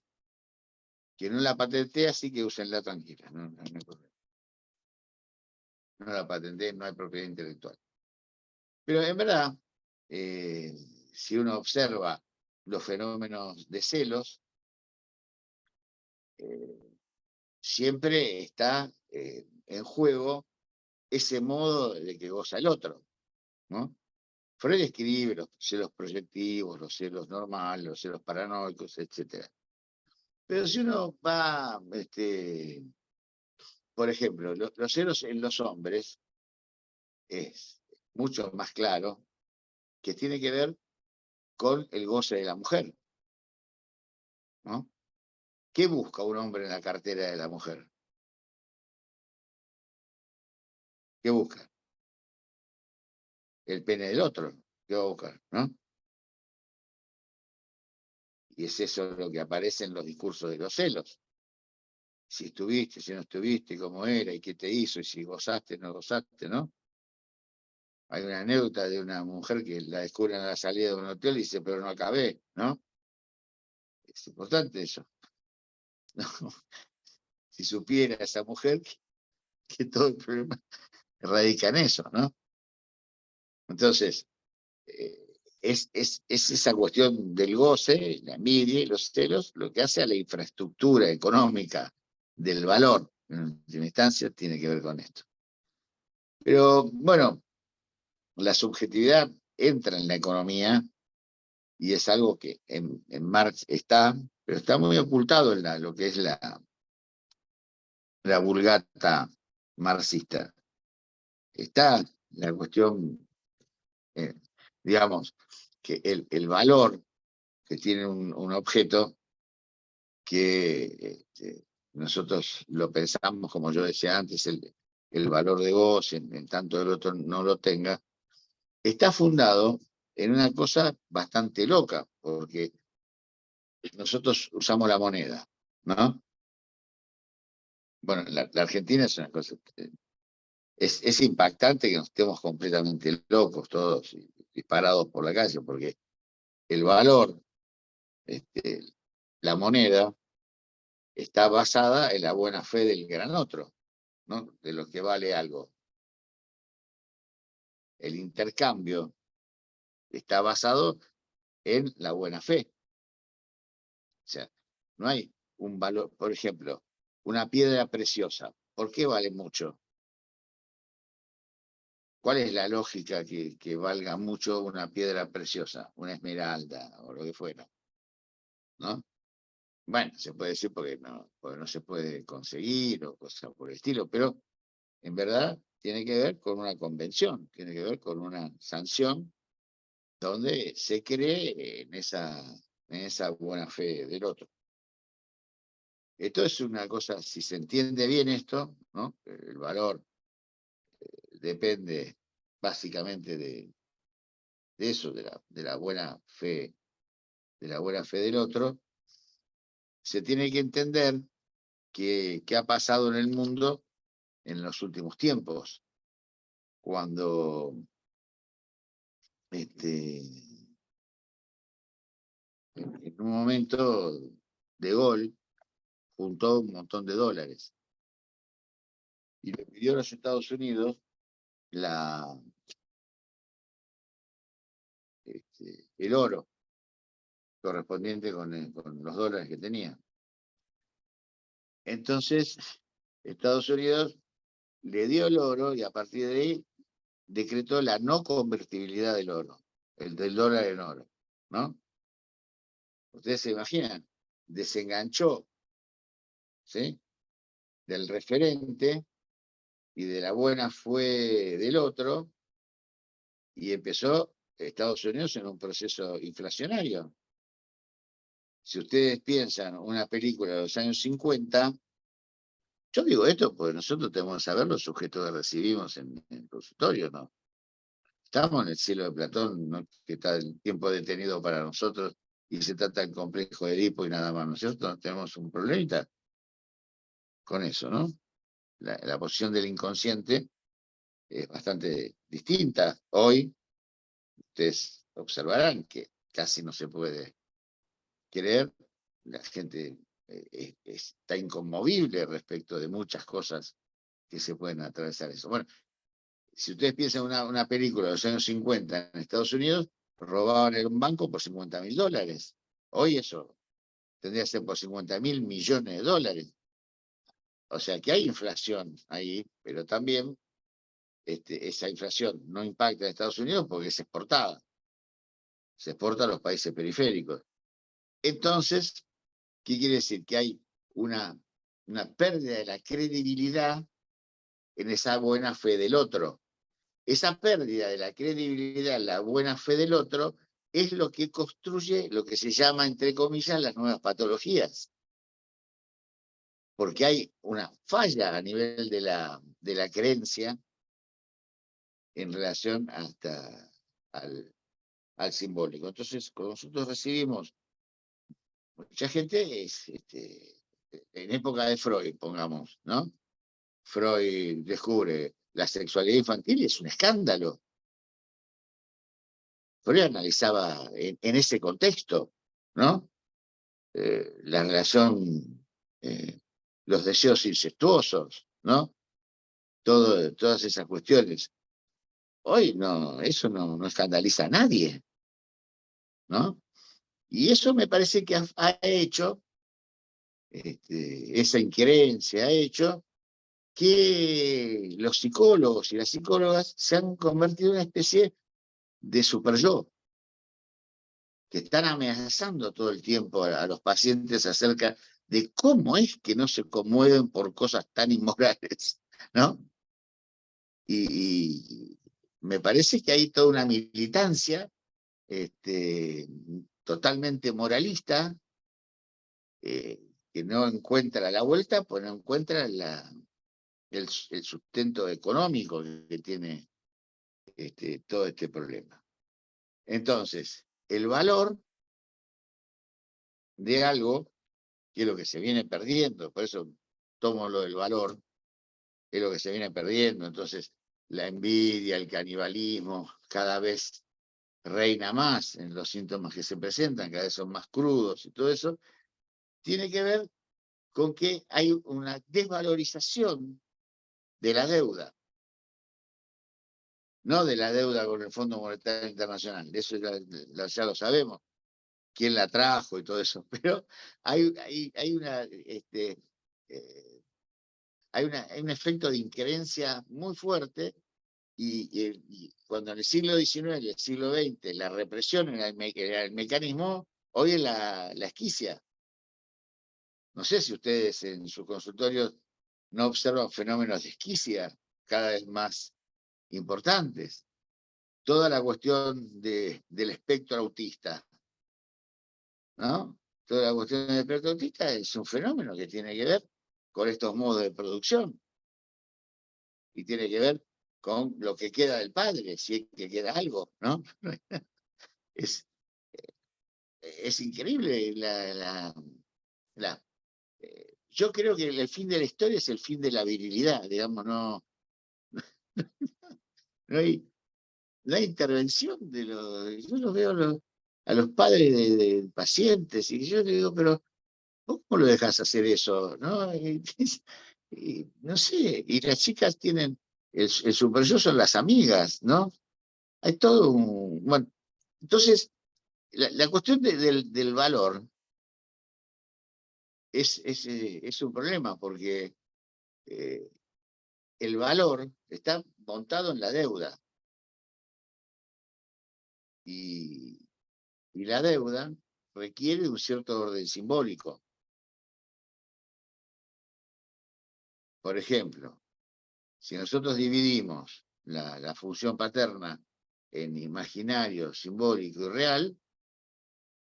que no la patenté, así que úsenla tranquila. No hay problema. No la patenté, no hay propiedad intelectual. Pero en verdad, si uno observa los fenómenos de celos, siempre está en juego ese modo de que goza el otro, ¿no? Freud escribe los celos proyectivos, los celos normales, los celos paranoicos, etc. Pero si uno va, por ejemplo, los celos en los hombres es mucho más claro, que tiene que ver con el goce de la mujer, ¿no? ¿Qué busca un hombre en la cartera de la mujer? ¿Qué busca? El pene del otro. ¿Qué va a buscar? ¿No? Y es eso lo que aparece en los discursos de los celos. Si estuviste, si no estuviste, cómo era, y qué te hizo, y si gozaste, no gozaste, ¿no? Hay una anécdota de una mujer que la descubren a la salida de un hotel y dice, pero no acabé, ¿no? Es importante eso. ¿no? Si supiera esa mujer que todo el problema radica en eso, ¿no? Entonces, es esa cuestión del goce, la envidia y los celos, lo que hace a la infraestructura económica del valor, en última instancia, tiene que ver con esto. Pero, bueno, la subjetividad entra en la economía y es algo que en Marx está, pero está muy ocultado en lo que es la vulgata marxista. Está la cuestión, eh, digamos, que el valor que tiene un objeto que nosotros lo pensamos, como yo decía antes, el valor de goce, en tanto el otro no lo tenga, está fundado en una cosa bastante loca, porque nosotros usamos la moneda, ¿no? Bueno, la Argentina es una cosa, es impactante que nos estemos completamente locos todos y disparados por la calle, porque el valor, la moneda, está basada en la buena fe del gran otro, ¿no? De lo que vale algo. El intercambio está basado en la buena fe. O sea, no hay un valor, por ejemplo, una piedra preciosa. ¿Por qué vale mucho? ¿Cuál es la lógica que valga mucho una piedra preciosa, una esmeralda o lo que fuera? ¿No? Bueno, se puede decir porque no se puede conseguir o cosas por el estilo, pero en verdad tiene que ver con una convención, tiene que ver con una sanción donde se cree en esa buena fe del otro. Esto es una cosa, si se entiende bien esto, ¿no? El valor depende básicamente de eso, de la buena fe, de la buena fe del otro. Se tiene que entender qué ha pasado en el mundo en los últimos tiempos, cuando en un momento De Gaulle juntó un montón de dólares y le pidió a los Estados Unidos el oro correspondiente con los dólares que tenía. Entonces, Estados Unidos le dio el oro y a partir de ahí decretó la no convertibilidad del oro, del dólar en oro, ¿no? Ustedes se imaginan, desenganchó, ¿sí?, del referente y de la buena fe del otro y empezó Estados Unidos en un proceso inflacionario. Si ustedes piensan una película de los años 50, yo digo esto porque nosotros tenemos que saber los sujetos que recibimos en el consultorio, ¿no? Estamos en el cielo de Platón, ¿no?, que está el tiempo detenido para nosotros y se trata del complejo de Edipo y nada más, ¿no es cierto? Tenemos un problemita con eso, ¿no? La posición del inconsciente es bastante distinta. Hoy, ustedes observarán que casi no se puede creer, la gente está inconmovible respecto de muchas cosas que se pueden atravesar eso. Bueno, si ustedes piensan una película de los años 50 en Estados Unidos, robaban en un banco por $50.000. Hoy eso tendría que ser por $50.000 millones. O sea que hay inflación ahí, pero también esa inflación no impacta en Estados Unidos porque es exportada. Se exporta a los países periféricos. Entonces, ¿qué quiere decir? Que hay una pérdida de la credibilidad en esa buena fe del otro. Esa pérdida de la credibilidad en la buena fe del otro es lo que construye lo que se llama, entre comillas, las nuevas patologías. Porque hay una falla a nivel de la creencia en relación hasta al simbólico. Entonces, cuando nosotros recibimos, mucha gente en época de Freud, pongamos, ¿no? Freud descubre la sexualidad infantil y es un escándalo. Freud analizaba en ese contexto, ¿no? La relación los deseos incestuosos, ¿no? Todas esas cuestiones. Hoy no, eso no escandaliza a nadie, ¿no? Y eso me parece que ha hecho, esa incoherencia ha hecho que los psicólogos y las psicólogas se han convertido en una especie de super yo, que están amenazando todo el tiempo a los pacientes acerca de cómo es que no se conmueven por cosas tan inmorales, ¿no? Y me parece que hay toda una militancia totalmente moralista, que no encuentra la vuelta, pues no encuentra el sustento económico que tiene todo este problema. Entonces, el valor de algo, que es lo que se viene perdiendo, por eso tomo lo del valor, es lo que se viene perdiendo. Entonces, la envidia, el canibalismo, cada vez reina más en los síntomas que se presentan, cada vez son más crudos y todo eso, tiene que ver con que hay una desvalorización de la deuda, no de la deuda con el Fondo Monetario Internacional, eso ya lo sabemos, quién la trajo y todo eso, pero hay un efecto de incoherencia muy fuerte, y cuando en el siglo XIX y el siglo XX la represión era el mecanismo, hoy es la esquicia. No sé si ustedes en su consultorio no observan fenómenos de esquicia cada vez más importantes. Toda la cuestión del espectro autista, ¿no? Toda la cuestión del espectro autista es un fenómeno que tiene que ver con estos modos de producción y tiene que ver con lo que queda del padre, si es que queda algo, ¿no? Es, es increíble yo creo que el fin de la historia es el fin de la virilidad, digamos, no hay, no hay intervención yo los veo a los padres de pacientes, y yo les digo, pero ¿cómo lo dejas hacer eso? ¿No? No sé, y las chicas tienen, el super yo son las amigas, ¿no? Hay todo un... Bueno, entonces, la cuestión del valor es un problema, porque el valor está montado en la deuda. Y la deuda requiere de un cierto orden simbólico. Por ejemplo, si nosotros dividimos la función paterna en imaginario, simbólico y real,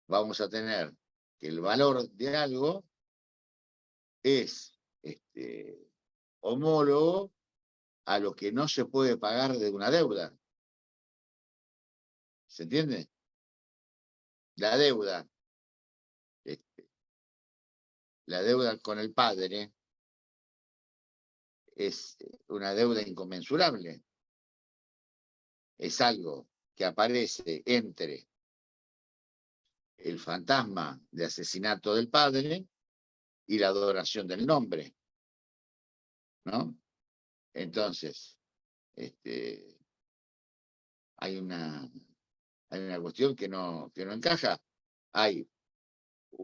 vamos a tener que el valor de algo es homólogo a lo que no se puede pagar de una deuda. ¿Se entiende? La deuda, la deuda con el padre es una deuda inconmensurable. Es algo que aparece entre el fantasma de asesinato del padre y la adoración del nombre, ¿no? Entonces, hay una cuestión que no encaja. Hay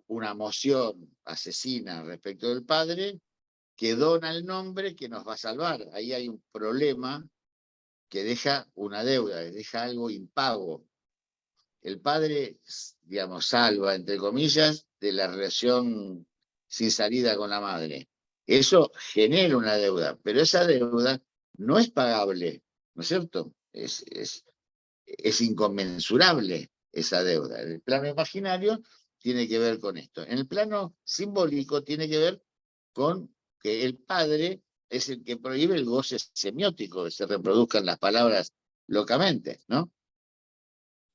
una moción asesina respecto del padre que dona el nombre que nos va a salvar. Ahí hay un problema que deja una deuda, deja algo impago. El padre, digamos, salva, entre comillas, de la relación sin salida con la madre. Eso genera una deuda, pero esa deuda no es pagable, ¿no es cierto? Es inconmensurable esa deuda. En el plano imaginario tiene que ver con esto. En el plano simbólico tiene que ver con que el padre es el que prohíbe el goce semiótico, que se reproduzcan las palabras locamente, ¿no?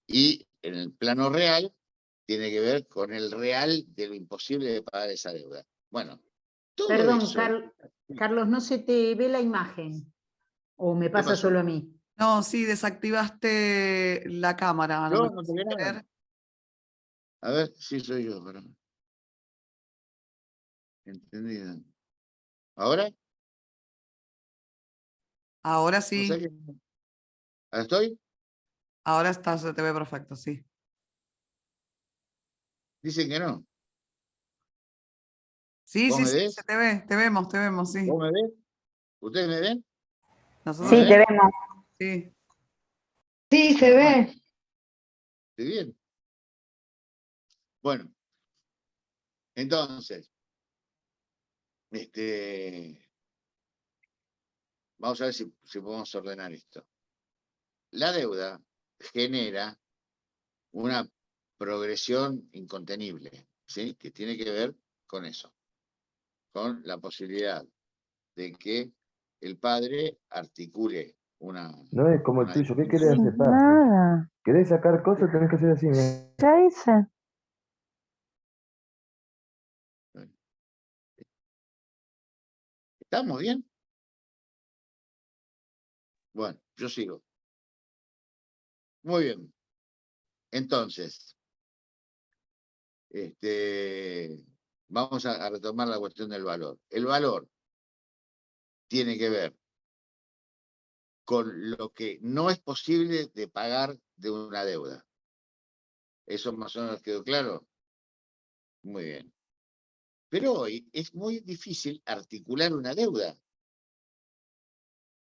Y en el plano real tiene que ver con el real de lo imposible de pagar esa deuda. Bueno, todo Perdón, eso... Carlos, no se te ve la imagen, o me ¿Qué pasa pasó? solo a mí. No, sí, desactivaste la cámara, no me No te ve sin nada. querer. A ver, sí soy yo, pero... Entendido. ¿Ahora? Ahora No sé sí, qué. ¿Ahora estoy? ahora se te ve perfecto, sí. Dicen que no. Sí, ¿Vos sí, me sí, se ves? te vemos, sí. ¿Vos me ves? ¿Ustedes me ven? ¿No Nosotros me Sí, te ven? vemos. sí. Sí, se Menos mal. ve. Estoy bien. Bueno, entonces, vamos a ver si podemos ordenar esto. La deuda genera una progresión incontenible, ¿sí? Que tiene que ver con eso, con la posibilidad de que el padre articule No es como el una tuyo. ¿Qué querés disposición. hacer, pa? Nada. ¿Querés sacar cosas? Tenés que hacer así, mirá. Ya hice. ¿Estamos bien? Bueno, yo sigo. Muy bien. Entonces, vamos a retomar la cuestión del valor. El valor tiene que ver con lo que no es posible de pagar de una deuda. ¿Eso más o menos quedó claro? Muy bien. Pero hoy es muy difícil articular una deuda,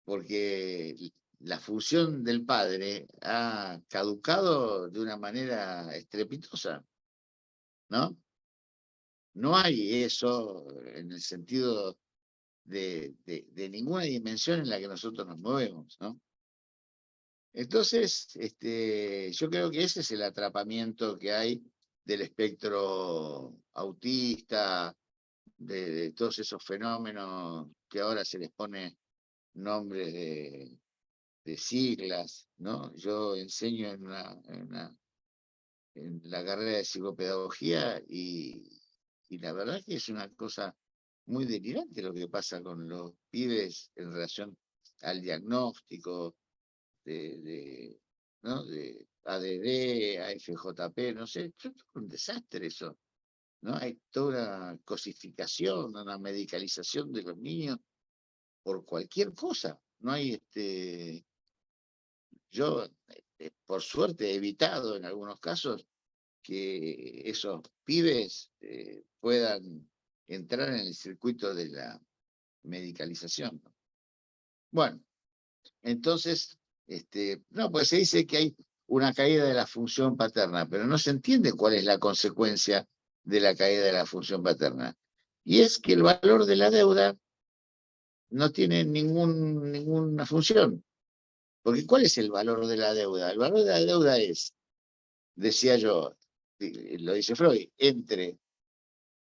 porque la función del padre ha caducado de una manera estrepitosa, ¿no? No hay eso en el sentido de ninguna dimensión en la que nosotros nos movemos, ¿no? Entonces, yo creo que ese es el atrapamiento que hay del espectro autista, de todos esos fenómenos que ahora se les pone nombres de siglas, ¿no? Yo enseño en la carrera de psicopedagogía y la verdad es que es una cosa muy delirante lo que pasa con los pibes en relación al diagnóstico ¿no? de ADD, AFJP, no sé, es un desastre eso, ¿no? Hay toda una cosificación, una medicalización de los niños por cualquier cosa. No hay yo por suerte he evitado en algunos casos que esos pibes puedan entrar en el circuito de la medicalización, ¿no? Bueno, entonces, no, pues se dice que hay una caída de la función paterna, pero no se entiende cuál es la consecuencia de la caída de la función paterna. Y es que el valor de la deuda no tiene ninguna función. Porque ¿cuál es el valor de la deuda? El valor de la deuda es, decía yo, lo dice Freud, entre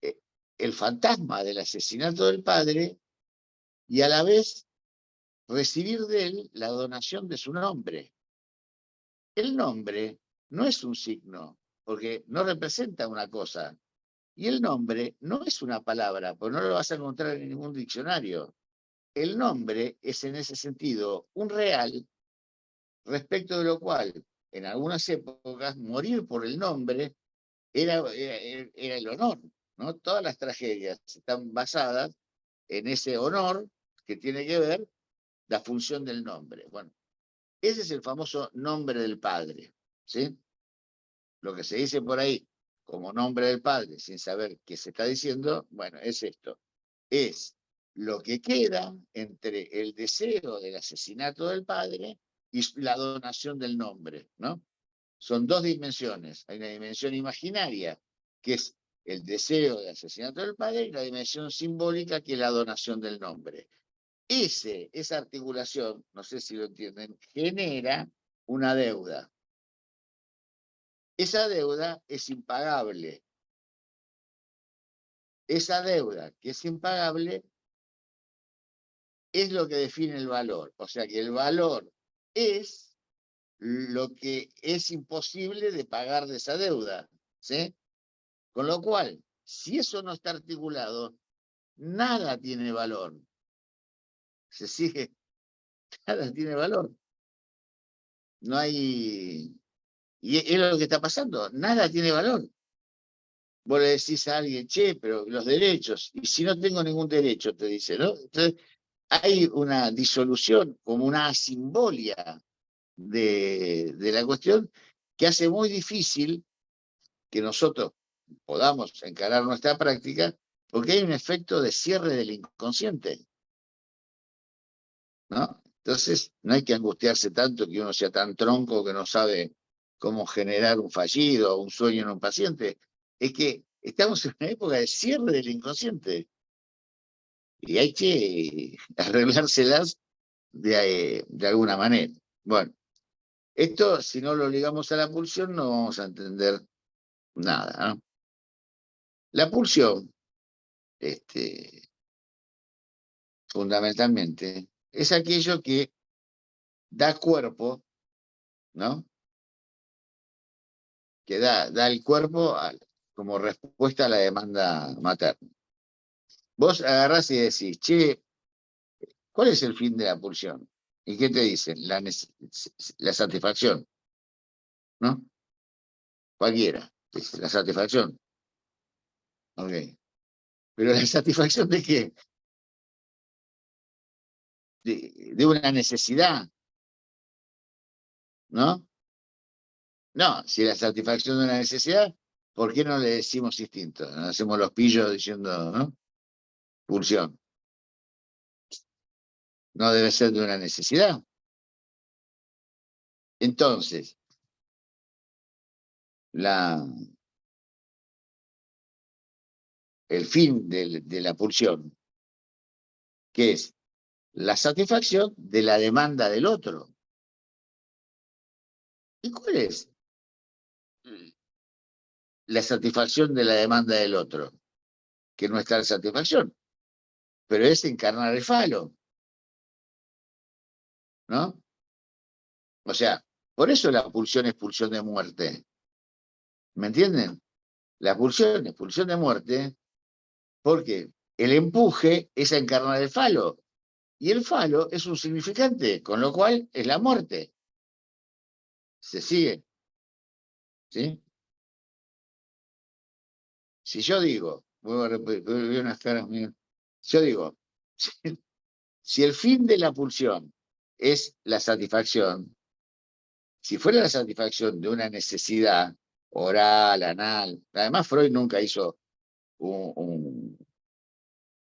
eh, el fantasma del asesinato del padre y a la vez recibir de él la donación de su nombre. El nombre no es un signo, porque no representa una cosa. Y el nombre no es una palabra, porque no lo vas a encontrar en ningún diccionario. El nombre es en ese sentido un real, respecto de lo cual en algunas épocas morir por el nombre era el honor, ¿no? Todas las tragedias están basadas en ese honor que tiene que ver la función del nombre. Bueno, ese es el famoso nombre del padre, ¿sí? Lo que se dice por ahí como nombre del padre, sin saber qué se está diciendo, bueno, es esto. Es lo que queda entre el deseo del asesinato del padre y la donación del nombre, ¿no? Son dos dimensiones. Hay una dimensión imaginaria, que es el deseo del asesinato del padre, y la dimensión simbólica, que es la donación del nombre. Esa articulación, no sé si lo entienden, genera una deuda. Esa deuda es impagable. Esa deuda que es impagable es lo que define el valor. O sea que el valor es lo que es imposible de pagar de esa deuda, ¿sí? Con lo cual, si eso no está articulado, nada tiene valor. Se sigue, nada tiene valor. No hay... Y es lo que está pasando, nada tiene valor. vos le decís a alguien, che, pero los derechos, y si no tengo ningún derecho, te dice, ¿no? Entonces, hay una disolución, como una asimbolia de la cuestión que hace muy difícil que nosotros podamos encarar nuestra práctica, porque hay un efecto de cierre del inconsciente, ¿no? Entonces, no hay que angustiarse tanto que uno sea tan tronco que no sabe cómo generar un fallido o un sueño en un paciente. Es que estamos en una época de cierre del inconsciente y hay que arreglárselas de alguna manera. Bueno, esto, si no lo ligamos a la pulsión, no vamos a entender nada, ¿no? La pulsión, fundamentalmente, es aquello que da cuerpo, ¿no? Que da el cuerpo como respuesta a la demanda materna. Vos agarrás y decís, che, ¿cuál es el fin de la pulsión? ¿Y qué te dicen? La satisfacción, ¿no? Cualquiera, dice, la satisfacción. Ok. Pero ¿la satisfacción de qué? De una necesidad, ¿no? No, si la satisfacción de una necesidad, ¿por qué no le decimos instinto? Nos hacemos los pillos diciendo, ¿no? Pulsión. No debe ser de una necesidad. Entonces, el fin de la pulsión, que es la satisfacción de la demanda del otro. ¿Y cuál es la satisfacción de la demanda del otro? Que no está la satisfacción, pero es encarnar el falo, ¿no? O sea, por eso la pulsión es pulsión de muerte. ¿Me entienden? La pulsión es pulsión de muerte porque el empuje es a encarnar el falo. Y el falo es un significante, con lo cual es la muerte. ¿Se sigue? ¿Sí? Si yo digo, voy a repetir unas caras mías, yo digo, si el fin de la pulsión es la satisfacción, si fuera la satisfacción de una necesidad oral, anal, además Freud nunca hizo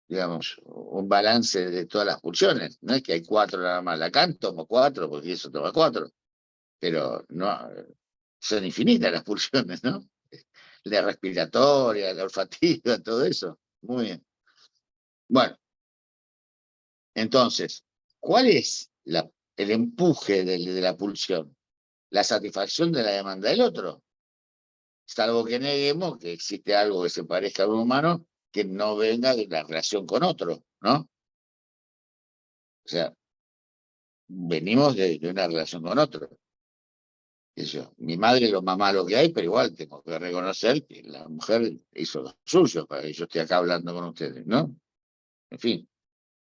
digamos, un balance de todas las pulsiones, no es que hay 4 nada más, Lacan tomó 4 porque eso toma 4, pero no, son infinitas las pulsiones, ¿no? La respiratoria, la olfativa, todo eso, muy bien. Bueno, entonces, ¿cuál es el empuje de la pulsión? La satisfacción de la demanda del otro. Salvo que neguemos que existe algo que se parezca a un humano que no venga de la relación con otro, ¿no? O sea, venimos de una relación con otro. Eso. Mi madre es lo más malo que hay, pero igual tengo que reconocer que la mujer hizo lo suyo para que yo esté acá hablando con ustedes, ¿no? En fin.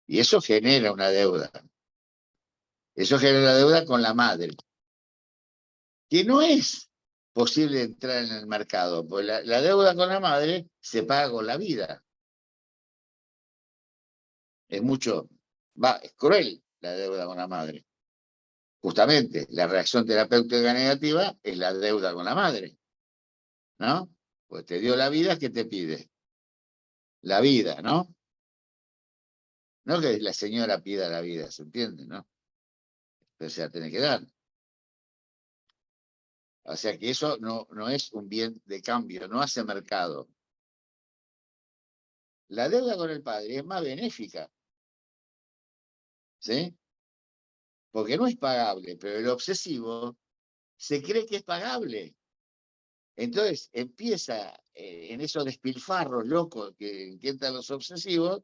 Y eso genera una deuda. Eso genera deuda con la madre, que no es posible entrar en el mercado, porque la deuda con la madre se paga con la vida. Es mucho, es cruel la deuda con la madre. Justamente, la reacción terapéutica negativa es la deuda con la madre, ¿no? Pues te dio la vida, ¿qué te pide? La vida, ¿no? No que la señora pida la vida, ¿se entiende, no? Pero se la tiene que dar. O sea que eso no es un bien de cambio, no hace mercado. La deuda con el padre es más benéfica, ¿sí? Porque no es pagable, pero el obsesivo se cree que es pagable. Entonces empieza en esos despilfarros locos que intentan los obsesivos,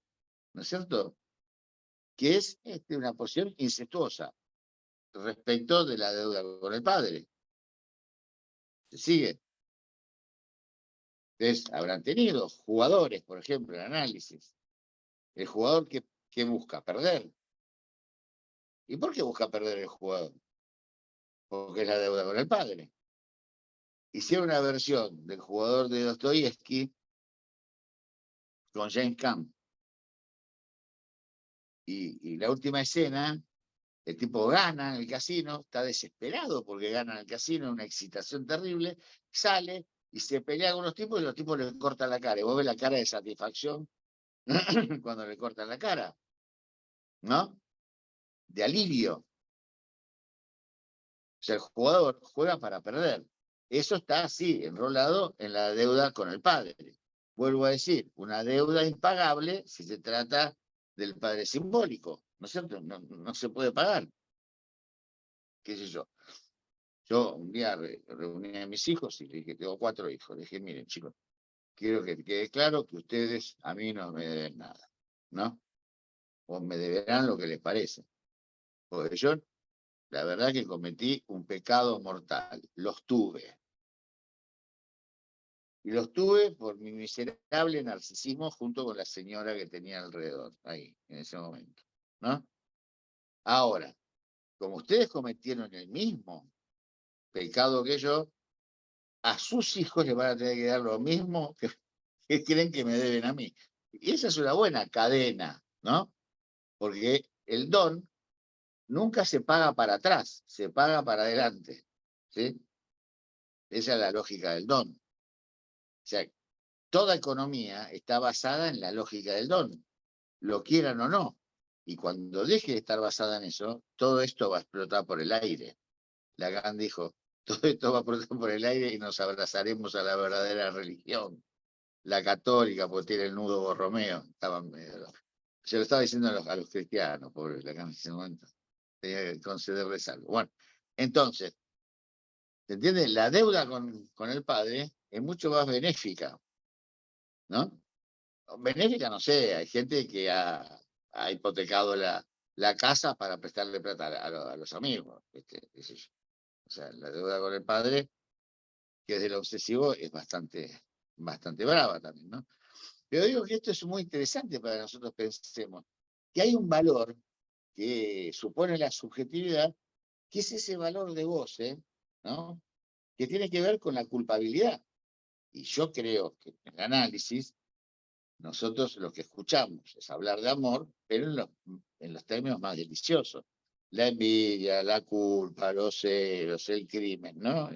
¿no es cierto? Que es una posición incestuosa respecto de la deuda con el padre. ¿Se sigue? Entonces, habrán tenido jugadores, por ejemplo, en análisis. El jugador que busca perder. ¿Y por qué busca perder el jugador? Porque es la deuda con el padre. hicieron una versión del jugador de Dostoyevsky con James Caan. Y la última escena, el tipo gana en el casino, está desesperado porque gana en el casino, una excitación terrible, sale y se pelea con los tipos y los tipos le cortan la cara. Y vos ves la cara de satisfacción cuando le cortan la cara, ¿no? De alivio. O sea, el jugador juega para perder. Eso está así, enrolado en la deuda con el padre. Vuelvo a decir, una deuda impagable si se trata del padre simbólico, ¿no es cierto? No se puede pagar. ¿Qué sé yo? Yo un día reuní a mis hijos y le dije, tengo 4 hijos. Le dije, miren, chicos, quiero que quede claro que ustedes a mí no me deben nada, ¿no? O me deberán lo que les parece. Porque yo, la verdad que cometí un pecado mortal. Los tuve. Y los tuve por mi miserable narcisismo junto con la señora que tenía alrededor, ahí, en ese momento, ¿no? Ahora, como ustedes cometieron el mismo pecado que yo, a sus hijos les van a tener que dar lo mismo que creen que me deben a mí. Y esa es una buena cadena, ¿no? Porque el don nunca se paga para atrás, se paga para adelante, ¿sí? Esa es la lógica del don. O sea, toda economía está basada en la lógica del don, lo quieran o no. Y cuando deje de estar basada en eso, todo esto va a explotar por el aire. Lacan dijo, todo esto va a explotar por el aire y nos abrazaremos a la verdadera religión, la católica, porque tiene el nudo Borromeo. Se lo estaba diciendo a los cristianos, pobre Lacan en ese momento. Tenía que concederles algo. Bueno, entonces, ¿se entiende? La deuda con el padre es mucho más benéfica, ¿no? Benéfica, no sé, hay gente que ha hipotecado la casa para prestarle plata a los amigos. Qué sé yo. O sea, la deuda con el padre, que es del obsesivo, es bastante brava también, ¿no? Pero digo que esto es muy interesante para que nosotros pensemos que hay un valor que supone la subjetividad, que es ese valor de goce, ¿no? Que tiene que ver con la culpabilidad. Y yo creo que en el análisis, nosotros lo que escuchamos es hablar de amor, pero en los términos más deliciosos. La envidia, la culpa, los celos, el crimen, ¿no?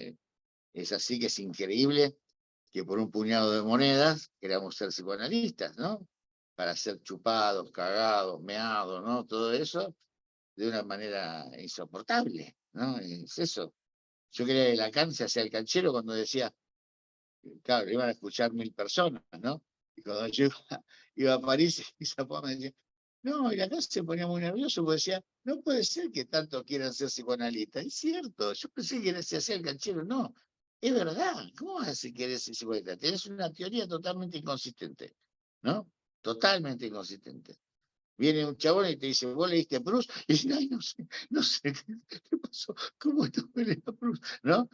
Es así que es increíble que por un puñado de monedas queramos ser psicoanalistas, ¿no? Para ser chupados, cagados, meados, ¿no? Todo eso de una manera insoportable, ¿no? Es eso. Yo quería que Lacan se hacía el canchero cuando decía, claro, iban a escuchar 1000 personas, ¿no? Y cuando yo iba a París, y Zapata me decía, no, y Lacan se ponía muy nervioso porque decía, no puede ser que tanto quieran ser psicoanalistas. Es cierto, yo pensé que se hacía el canchero, no. Es verdad, ¿cómo vas a decir que eres psicoanalista? Tienes una teoría totalmente inconsistente, ¿no? Totalmente inconsistente. Viene un chabón y te dice, ¿vos leíste Proust? Y dice, ay, no sé, ¿qué pasó? ¿Cómo estuvo leyendo Proust? ¿No?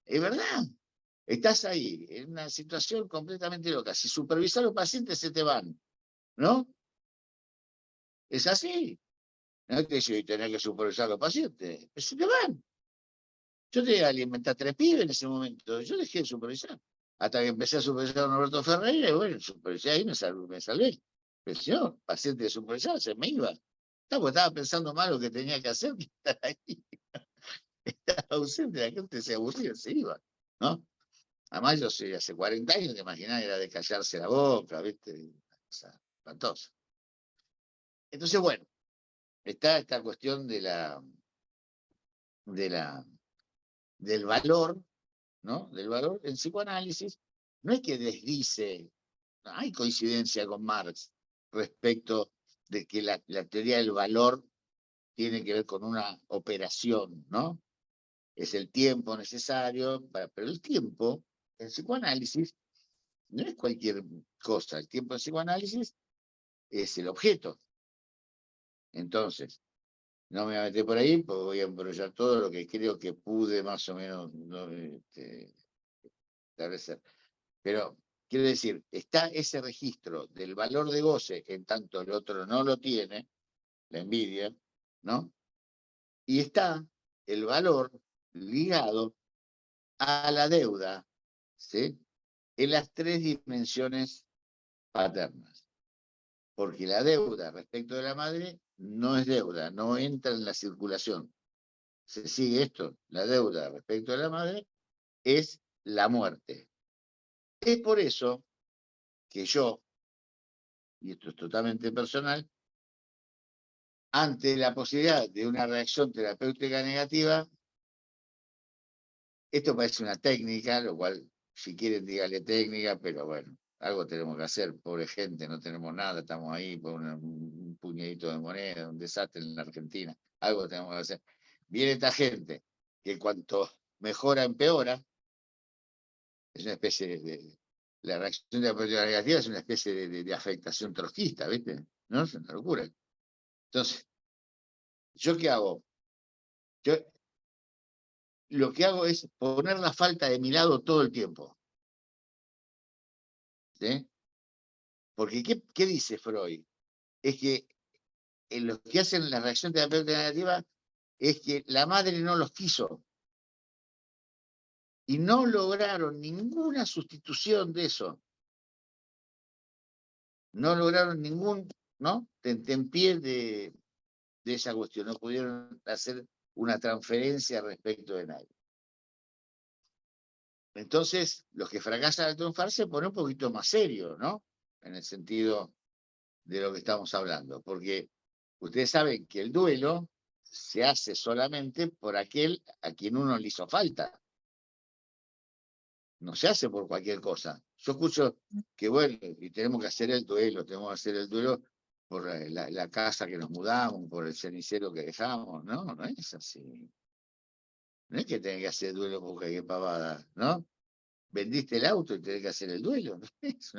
Es verdad, estás ahí, en una situación completamente loca. Si supervisar a los pacientes se te van, ¿no? Es así. No es que yo tenía que supervisar a los pacientes, se te van. Yo tenía que alimentar 3 pibes en ese momento, yo dejé de supervisar. Hasta que empecé a supervisar a Norberto Ferreira, y bueno, supervisé ahí, me salvé. Pero si no, paciente de supervisar, se me iba. No, porque estaba pensando mal lo que tenía que hacer, que estar ahí. Estaba ausente, la gente se aburría, se iba, ¿no? Además, yo soy hace 40 años, te imaginás, era de callarse la boca, ¿viste? Una cosa espantosa. Entonces, bueno, está esta cuestión de del valor, ¿no? Del valor en psicoanálisis. No es que desdice, no hay coincidencia con Marx respecto de que la teoría del valor tiene que ver con una operación, ¿no? Es el tiempo necesario, pero el tiempo en psicoanálisis no es cualquier cosa. El tiempo en psicoanálisis es el objeto. Entonces, no me voy a meter por ahí, porque voy a embrollar todo lo que creo que pude más o menos no, establecer. Pero quiero decir, está ese registro del valor de goce, en tanto el otro no lo tiene, la envidia, ¿no? Y está el valor ligado a la deuda, ¿sí?, en las 3 dimensiones paternas. Porque la deuda respecto de la madre no es deuda, no entra en la circulación. ¿Se sigue esto? La deuda respecto de la madre es la muerte. Es por eso que yo, y esto es totalmente personal, ante la posibilidad de una reacción terapéutica negativa, esto parece una técnica, lo cual, si quieren, dígale técnica, pero bueno, algo tenemos que hacer, pobre gente, no tenemos nada, estamos ahí por un puñadito de moneda, un desastre en la Argentina, algo tenemos que hacer. Viene esta gente que cuanto mejora, empeora, es una especie la reacción terapéutica negativa es una especie de afectación trotskista, ¿viste? ¿No? Es una locura. Entonces, ¿yo qué hago? Yo lo que hago es poner la falta de mi lado todo el tiempo. ¿Sí? Porque, ¿qué dice Freud? Es que los que hacen la reacción terapéutica negativa es que la madre no los quiso y no lograron ninguna sustitución de eso. No lograron ningún, ¿no?, tentempié de esa cuestión. No pudieron hacer una transferencia respecto de nadie. Entonces, los que fracasan al triunfar se ponen un poquito más serios, ¿no? En el sentido de lo que estamos hablando. Porque ustedes saben que el duelo se hace solamente por aquel a quien uno le hizo falta. No se hace por cualquier cosa. Yo escucho que, bueno, y tenemos que hacer el duelo, tenemos que hacer el duelo por la casa que nos mudamos, por el cenicero que dejamos. No, no es así. No es que tenés que hacer duelo por cualquier pavada, ¿no? Vendiste el auto y tenés que hacer el duelo. Eso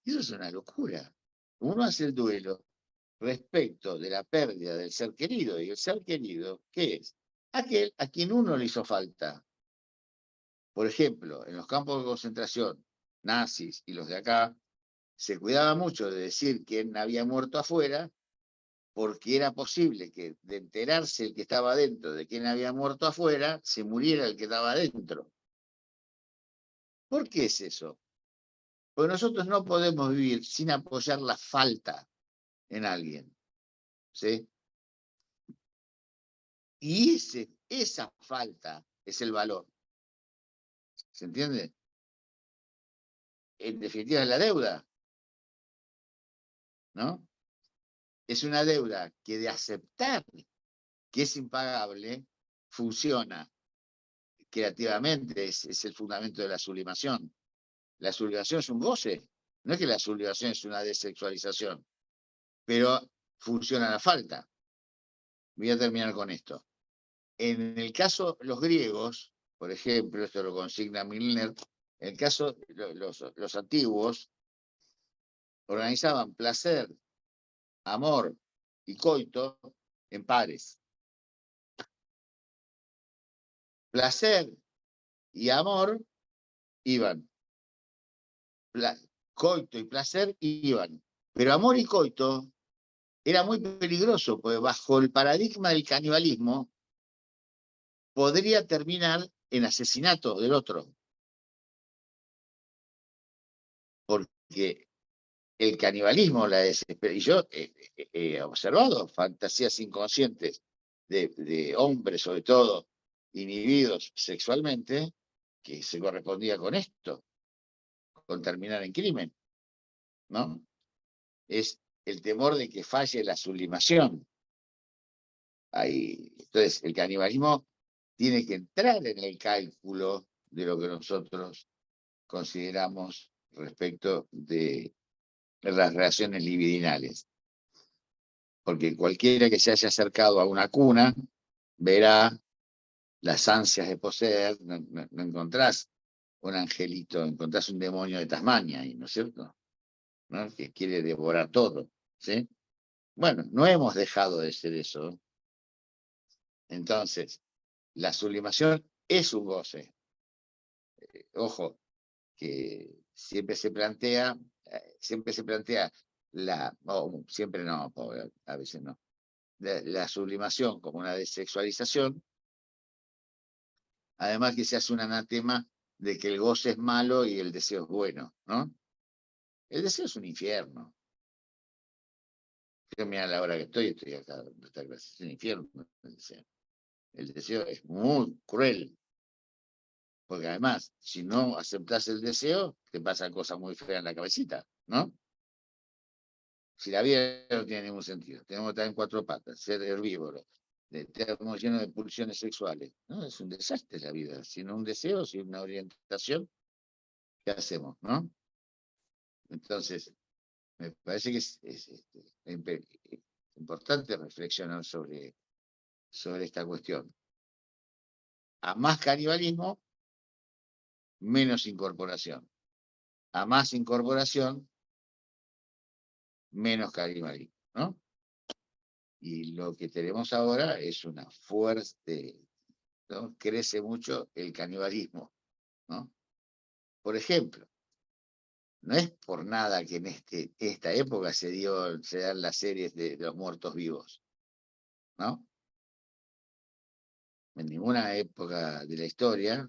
es una locura. Uno hace el duelo respecto de la pérdida del ser querido. Y el ser querido, ¿qué es? Aquel a quien uno le hizo falta. Por ejemplo, en los campos de concentración, nazis y los de acá, se cuidaba mucho de decir quién había muerto afuera, porque era posible que, de enterarse el que estaba dentro de quién había muerto afuera, se muriera el que estaba dentro. ¿Por qué es eso? Porque nosotros no podemos vivir sin apoyar la falta en alguien. ¿Sí? Y esa falta es el valor. ¿Se entiende? En definitiva es la deuda, ¿no? Es una deuda que, de aceptar que es impagable, funciona creativamente, es el fundamento de la sublimación. La sublimación es un goce, no es que la sublimación es una desexualización, pero funciona la falta. Voy a terminar con esto. En el caso, los griegos, por ejemplo, esto lo consigna Milner, en el caso, los antiguos organizaban placer, amor y coito en pares. Placer y amor iban. Coito y placer iban. Pero amor y coito era muy peligroso, porque bajo el paradigma del canibalismo podría terminar en asesinato del otro. Porque el canibalismo, la desesperación, y yo he observado fantasías inconscientes de hombres, sobre todo, inhibidos sexualmente, que se correspondía con esto, con terminar en crimen, ¿no? Es el temor de que falle la sublimación. Entonces, el canibalismo tiene que entrar en el cálculo de lo que nosotros consideramos respecto de las relaciones libidinales. Porque cualquiera que se haya acercado a una cuna verá las ansias de poseer. No encontrás un angelito, encontrás un demonio de Tasmania, ¿no es cierto? ¿No? Que quiere devorar todo, ¿sí? Bueno, no hemos dejado de ser eso. Entonces, la sublimación es un goce. Ojo, que siempre se plantea siempre no, a veces no, la sublimación como una desexualización, Además que se hace un anatema de que el goce es malo y el deseo es bueno, ¿no? El deseo es un infierno. Yo mira la hora que estoy acá en esta clase, es un infierno el deseo. El deseo es muy cruel, porque además, si no aceptas el deseo, te pasan cosas muy feas en la cabecita, ¿no? Si la vida no tiene ningún sentido, tenemos que estar en cuatro patas, ser herbívoros, estamos llenos de pulsiones sexuales, ¿no? Es un desastre la vida, sin un deseo, sin una orientación, ¿qué hacemos, no? Entonces, me parece que es importante reflexionar sobre esta cuestión. A más canibalismo, menos incorporación. A más incorporación, menos canibalismo, ¿no? Y lo que tenemos ahora es una fuerte, ¿no? Crece mucho el canibalismo, ¿no? Por ejemplo, no es por nada que en esta época se dan las series de los muertos vivos, ¿no? En ninguna época de la historia,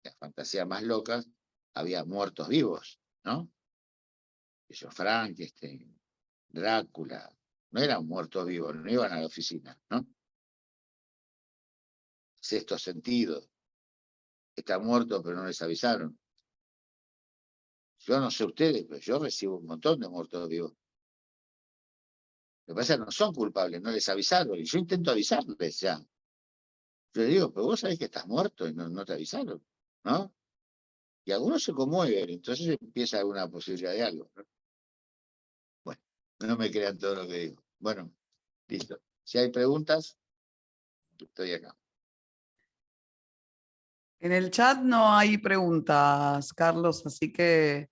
las fantasías más locas, había muertos vivos, ¿no? Esos Frankenstein, Drácula, no eran muertos vivos, no iban a la oficina, ¿no? Sexto sentido, está muerto pero no les avisaron. Yo no sé ustedes, pero yo recibo un montón de muertos vivos. Lo que pasa es que no son culpables, no les avisaron, y yo intento avisarles ya. Yo le digo, pero vos sabés que estás muerto y no te avisaron, ¿no? Y algunos se conmueven, entonces empieza alguna posibilidad de algo, ¿no? Bueno, no me crean todo lo que digo. Bueno, listo. Si hay preguntas, estoy acá. En el chat no hay preguntas, Carlos, así que...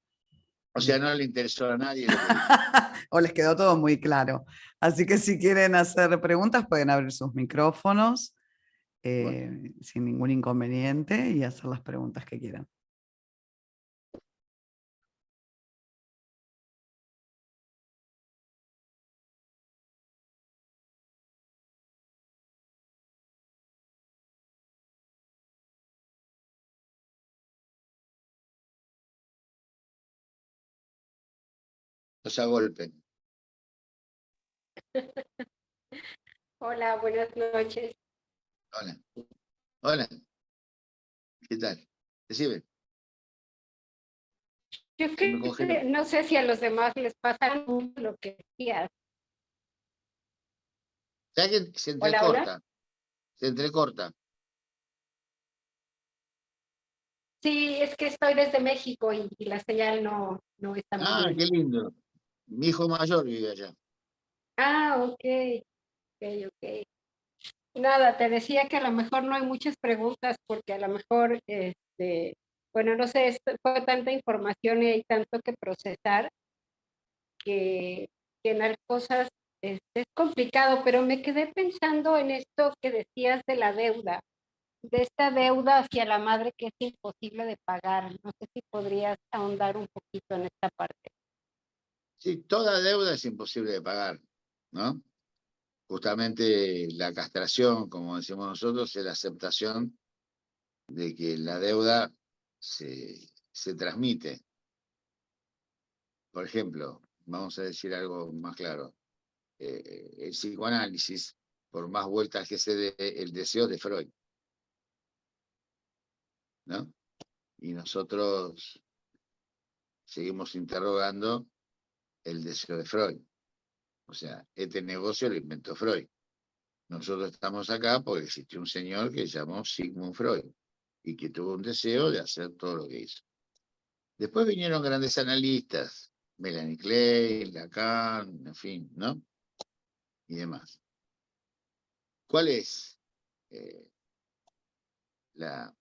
O sea, no le interesó a nadie lo que dije. o les quedó todo muy claro. Así que si quieren hacer preguntas, pueden abrir sus micrófonos sin ningún inconveniente y hacer las preguntas que quieran. No se agolpen. Hola, buenas noches. Hola. Hola. ¿Qué tal? ¿Recibe? Yo Se me congeló. no sé si a los demás les pasa lo que decías. Ya que se Hola, entrecorta. hola. Se entrecorta. Sí, es que estoy desde México y la señal no está muy Ah, bien. qué lindo. Mi hijo mayor vive allá. Ah, ok. Nada, te decía que a lo mejor no hay muchas preguntas porque a lo mejor, bueno, no sé, fue tanta información y hay tanto que procesar que llenar cosas es complicado, pero me quedé pensando en esto que decías de la deuda, de esta deuda hacia la madre que es imposible de pagar. No sé si podrías ahondar un poquito en esta parte. Sí, toda deuda es imposible de pagar, ¿no? Justamente la castración, como decimos nosotros, es la aceptación de que la deuda se transmite. Por ejemplo, vamos a decir algo más claro. El psicoanálisis, por más vueltas que se dé, el deseo de Freud, ¿no? Y nosotros seguimos interrogando el deseo de Freud. O sea, este negocio lo inventó Freud. Nosotros estamos acá porque existió un señor que se llamó Sigmund Freud y que tuvo un deseo de hacer todo lo que hizo. Después vinieron grandes analistas, Melanie Klein, Lacan, en fin, ¿no? Y demás. ¿Cuál es la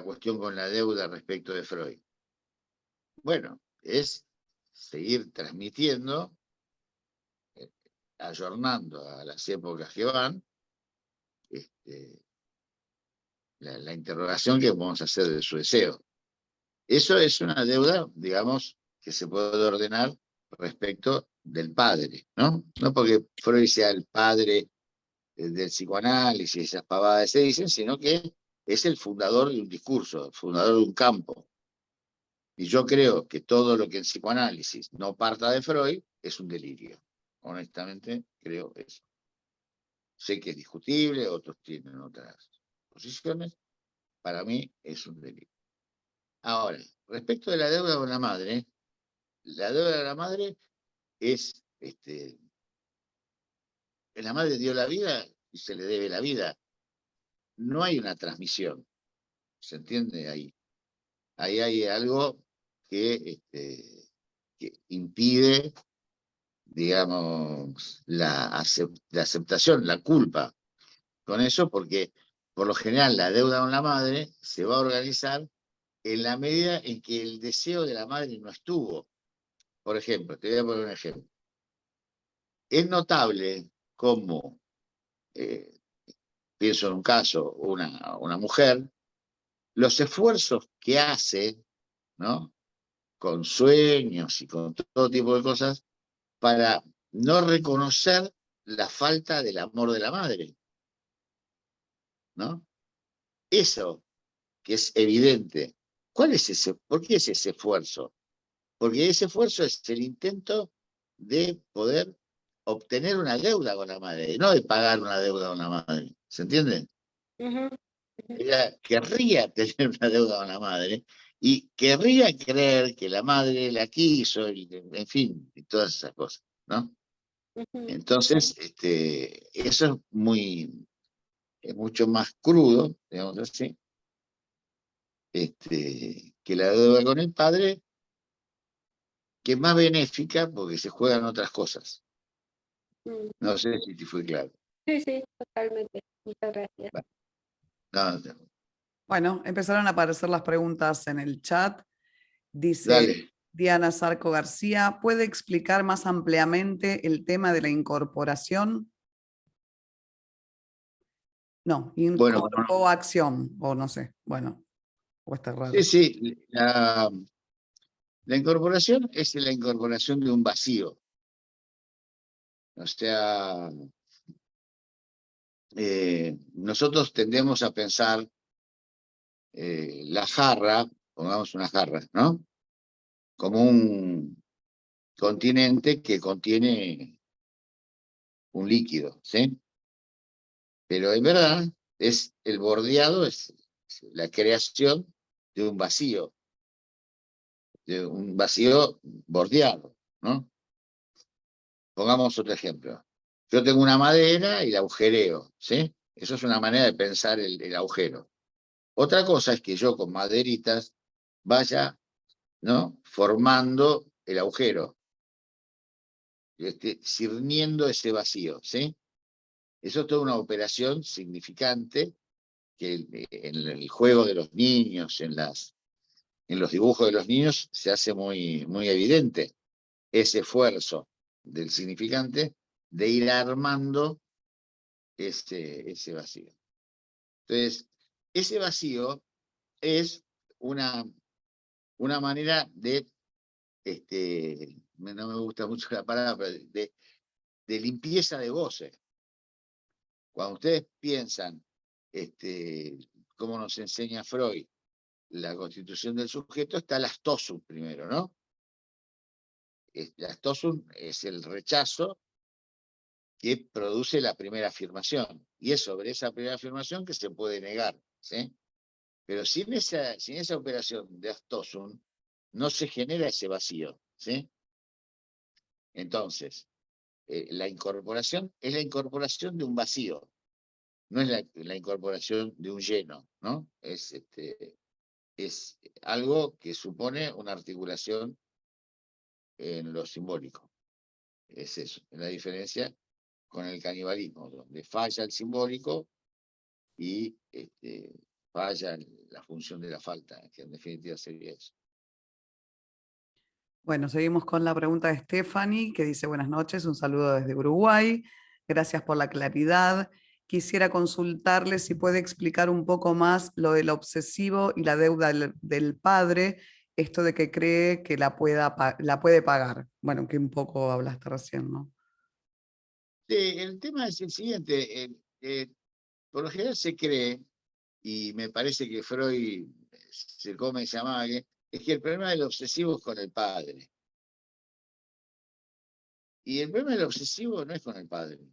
cuestión con la deuda respecto de Freud? Bueno, es seguir transmitiendo, ayornando a las épocas que van, la interrogación que vamos a hacer de su deseo. Eso es una deuda, digamos, que se puede ordenar respecto del padre, ¿no? No porque Freud sea el padre del psicoanálisis, esas pavadas se dicen, sino que es el fundador de un discurso, el fundador de un campo. Y yo creo que todo lo que en psicoanálisis no parta de Freud es un delirio. Honestamente, creo eso. Sé que es discutible, otros tienen otras posiciones. Para mí es un delirio. Ahora, respecto de la deuda con la madre es, la madre dio la vida y se le debe la vida. No hay una transmisión, ¿se entiende ahí? Ahí hay algo que impide, digamos, la aceptación, la culpa con eso, porque por lo general la deuda con la madre se va a organizar en la medida en que el deseo de la madre no estuvo. Por ejemplo, te voy a poner un ejemplo. Es notable cómo, pienso en un caso, una mujer, los esfuerzos que hace, ¿no? Con sueños y con todo tipo de cosas, para no reconocer la falta del amor de la madre, ¿no? Eso que es evidente. ¿Por qué es ese esfuerzo? Porque ese esfuerzo es el intento de poder obtener una deuda con la madre, no de pagar una deuda con la madre. ¿Se entiende? Ujú. Ella querría tener una deuda con la madre y querría creer que la madre la quiso, y, en fin, y todas esas cosas, ¿no? Ujú. Entonces, eso es mucho más crudo, digamos así, que la deuda con el padre, que es más benéfica porque se juegan otras cosas. Mm. No sé si te fue claro. Sí, sí, totalmente. Muchas gracias. No, no, Bueno, empezaron a aparecer las preguntas en el chat. Dice dale. Diana Zarco García, ¿puede explicar más ampliamente el tema de la incorporación? No, Bueno, como no. incorporación, o no sé, bueno, o está Sí, raro. sí, la incorporación es la incorporación de un vacío. O sea, nosotros tendemos a pensar la jarra, pongamos una jarra, ¿no? Como un continente que contiene un líquido, ¿sí? Pero en verdad es el bordeado, es la creación de un vacío bordeado, ¿no? Pongamos otro ejemplo. Yo tengo una madera y la agujereo, ¿sí? Eso es una manera de pensar el agujero. Otra cosa es que yo con maderitas vaya, ¿no? Formando el agujero, cirniendo ese vacío, ¿sí? Eso es toda una operación significante que en el juego de los niños, en los dibujos de los niños, se hace muy, muy evidente ese esfuerzo del significante de ir armando ese vacío. Entonces, ese vacío es una manera de, no me gusta mucho la palabra, pero de limpieza de voces. Cuando ustedes piensan, cómo nos enseña Freud, la constitución del sujeto, está el Astosum primero, ¿no? El Astosum es el rechazo que produce la primera afirmación. Y es sobre esa primera afirmación que se puede negar, ¿sí? Pero sin esa operación de Astosum, no se genera ese vacío, ¿sí? Entonces, la incorporación es la incorporación de un vacío, no es la incorporación de un lleno, ¿no? Es algo que supone una articulación en lo simbólico. Es eso, es la diferencia con el canibalismo, donde falla el simbólico y falla la función de la falta, que en definitiva sería eso. Bueno, seguimos con la pregunta de Stephanie, que dice, buenas noches, un saludo desde Uruguay, gracias por la claridad. Quisiera consultarle si puede explicar un poco más lo del obsesivo y la deuda del padre, esto de que cree que la puede pagar. Bueno, que un poco hablaste recién, ¿no? El tema es el siguiente, por lo general se cree y me parece que Freud se llamaba que es que el problema del obsesivo es con el padre. Y el problema del obsesivo no es con el padre.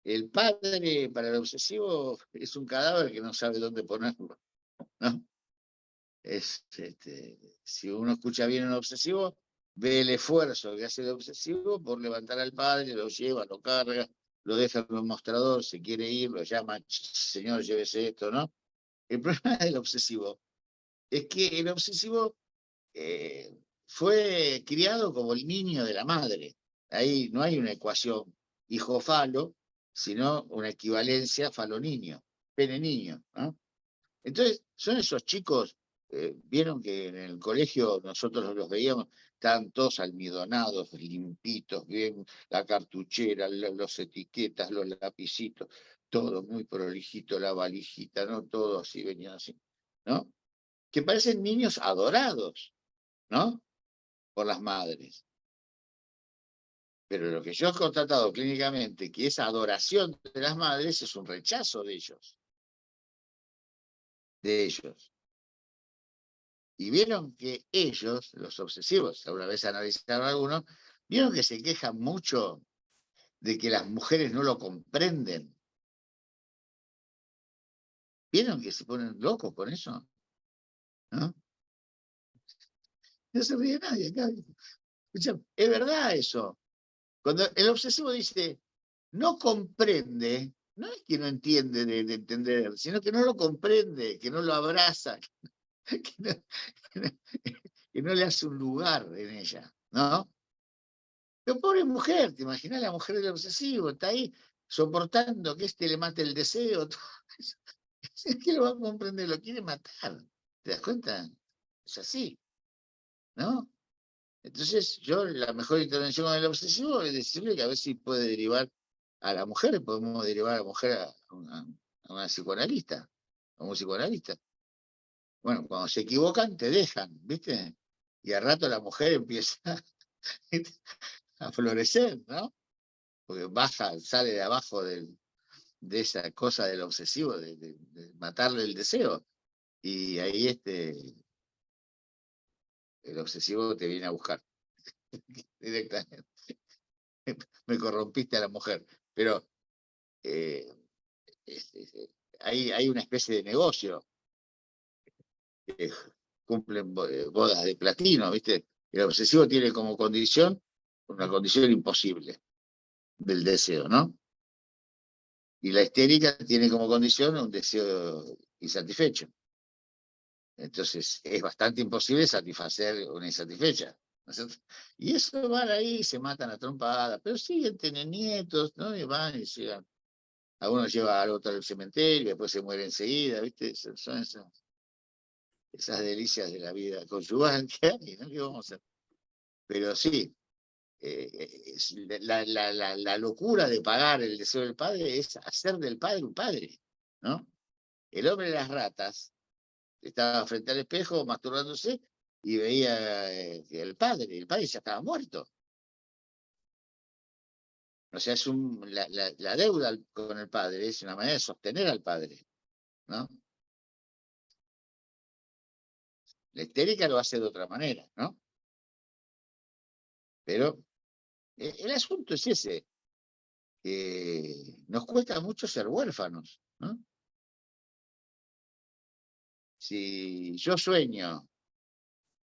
El padre para el obsesivo es un cadáver que no sabe dónde ponerlo, ¿no? Si uno escucha bien un obsesivo, ve el esfuerzo que hace el obsesivo por levantar al padre, lo lleva, lo carga, lo deja en un mostrador, se quiere ir, lo llama, señor, llévese esto, ¿no? El problema del obsesivo es que el obsesivo fue criado como el niño de la madre. Ahí no hay una ecuación hijo-falo, sino una equivalencia falo-niño, pene-niño, ¿no? Entonces, son esos chicos, vieron que en el colegio nosotros los veíamos, estaban todos almidonados, limpitos, bien, la cartuchera, los etiquetas, los lapicitos, todo muy prolijito, la valijita, ¿no? Todo así, venía así, ¿no? Que parecen niños adorados, ¿no? Por las madres. Pero lo que yo he constatado clínicamente, que esa adoración de las madres es un rechazo de ellos. De ellos. Y vieron que ellos, los obsesivos, alguna vez analizaron algunos, vieron que se quejan mucho de que las mujeres no lo comprenden. ¿Vieron que se ponen locos con eso? ¿No? No se ríe nadie acá. Escucha, es verdad eso. Cuando el obsesivo dice, no comprende, no es que no entiende de entender, sino que no lo comprende, que no lo abraza, que no, que no le hace un lugar en ella, ¿no? Pero pobre mujer, ¿te imaginas la mujer del obsesivo? Está ahí soportando que le mate el deseo. Es que lo va a comprender, lo quiere matar. ¿Te das cuenta? Es así, ¿no? Entonces, yo la mejor intervención con el obsesivo es decirle que a ver si puede derivar a la mujer, podemos derivar a la mujer a una psicoanalista, a un psicoanalista. Bueno, cuando se equivocan, te dejan, ¿viste? Y al rato la mujer empieza a florecer, ¿no? Porque baja, sale de abajo de esa cosa del obsesivo, de matarle el deseo. Y ahí el obsesivo te viene a buscar directamente. Me corrompiste a la mujer. Pero hay una especie de negocio. Cumplen bodas de platino, ¿viste? El obsesivo tiene como condición una condición imposible del deseo, ¿no? Y la histérica tiene como condición un deseo insatisfecho. Entonces es bastante imposible satisfacer una insatisfecha, ¿no es cierto? Y eso van ahí, se matan a trompadas, pero siguen teniendo nietos, ¿no? Y van y sigan. A uno lleva al otro al cementerio, después se muere enseguida, ¿viste? Son esas delicias de la vida conyugal que hay, ¿no? ¿Qué vamos a hacer? Pero sí, la locura de pagar el deseo del padre es hacer del padre un padre, ¿no? El hombre de las ratas estaba frente al espejo masturbándose y veía que el padre ya estaba muerto. O sea, la deuda con el padre es una manera de sostener al padre, ¿no? La histérica lo hace de otra manera, ¿no? Pero el asunto es ese, que nos cuesta mucho ser huérfanos, ¿no? Si yo sueño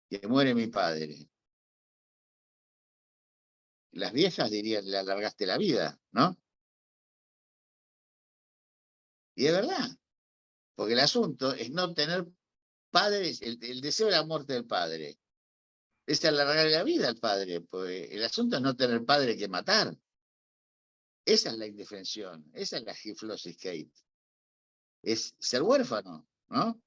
que muere mi padre, las viejas dirían, le alargaste la vida, ¿no? Y es verdad, porque el asunto es no tener padres, el deseo de la muerte del padre, es alargar la vida al padre, pues el asunto es no tener padre que matar. Esa es la indefensión, esa es la giflosis, Kate. Es ser huérfano, ¿no?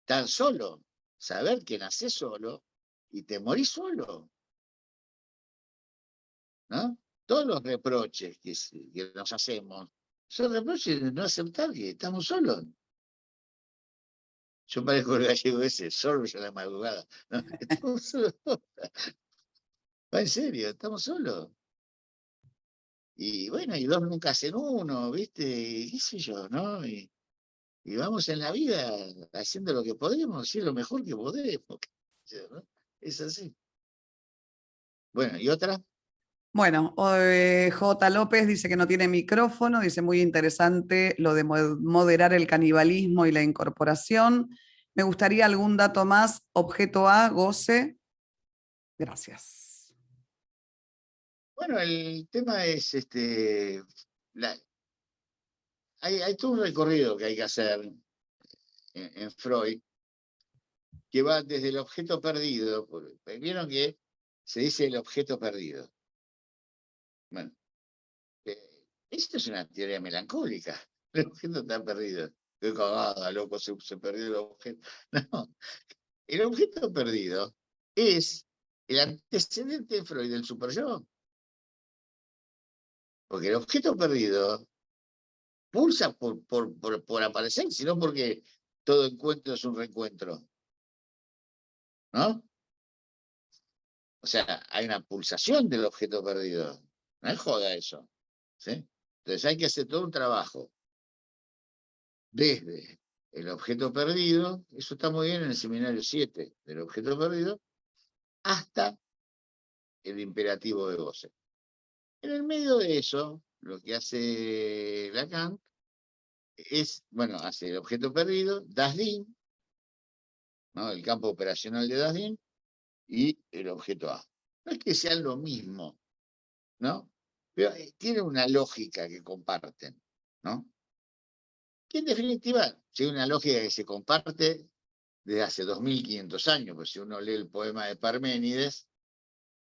Tan solo, saber que nacés solo y te morís solo, ¿no? Todos los reproches que nos hacemos son reproches de no aceptar que estamos solos. Yo parezco el gallego ese, solo a la madrugada. ¿No? Estamos solos. Va en serio, estamos solos. Y bueno, y dos nunca hacen uno, ¿viste? Y qué sé yo, ¿no? Y vamos en la vida haciendo lo que podemos, y lo mejor que podemos. ¿Sí, no? Es así. Bueno, ¿y otra? Bueno, J. López dice que no tiene micrófono, dice muy interesante lo de moderar el canibalismo y la incorporación. Me gustaría algún dato más. Objeto A, goce. Gracias. Bueno, el tema es, hay todo un recorrido que hay que hacer en Freud, que va desde el objeto perdido. Vieron que se dice el objeto perdido. Bueno, esto es una teoría melancólica. El objeto está perdido. Qué cagada, loco, se perdió el objeto. No, el objeto perdido es el antecedente de Freud del superyo. Porque el objeto perdido pulsa por aparecer, sino porque todo encuentro es un reencuentro. ¿No? O sea, hay una pulsación del objeto perdido. No es joda eso. ¿Sí? Entonces hay que hacer todo un trabajo desde el objeto perdido, eso está muy bien en el seminario 7 del objeto perdido, hasta el imperativo de goce. En el medio de eso, lo que hace Lacan es, bueno, hace el objeto perdido, Dasdin, ¿no? El campo operacional de Dasdin, y el objeto A. No es que sean lo mismo, ¿no? Pero tiene una lógica que comparten, ¿no? Que en definitiva, tiene una lógica que se comparte desde hace 2500 años, pues si uno lee el poema de Parménides,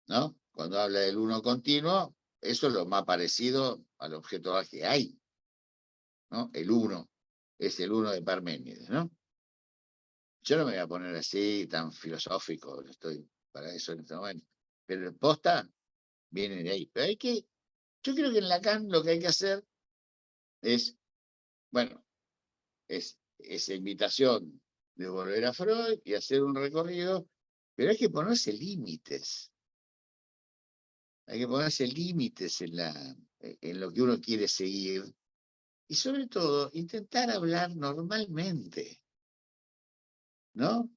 ¿no? Cuando habla del uno continuo, eso es lo más parecido al objeto A que hay, ¿no? El uno, es el uno de Parménides, ¿no? Yo no me voy a poner así tan filosófico, no estoy para eso en este momento, pero el posta viene de ahí. Pero yo creo que en Lacan lo que hay que hacer es, bueno, es esa invitación de volver a Freud y hacer un recorrido, pero hay que ponerse límites. Hay que ponerse límites en lo que uno quiere seguir y sobre todo intentar hablar normalmente, ¿no?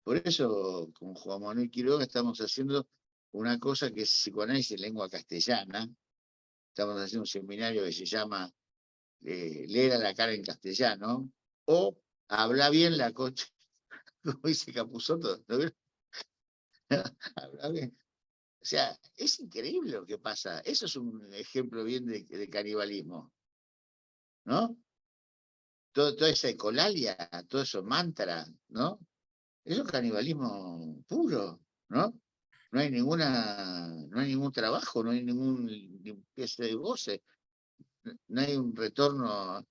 Por eso, con Juan Manuel Quiroga estamos haciendo una cosa que es psicoanálisis en lengua castellana. Estamos haciendo un seminario que se llama Leer a la cara en castellano o Habla bien la coche, como dice Capusotto, ¿no? Habla bien. O sea, es increíble lo que pasa. Eso es un ejemplo bien de canibalismo, ¿no? Toda esa ecolalia, todo eso mantra, ¿no? Eso es canibalismo puro, ¿no? No hay ningún trabajo, no hay ningún limpieza de goce, no hay un retorno.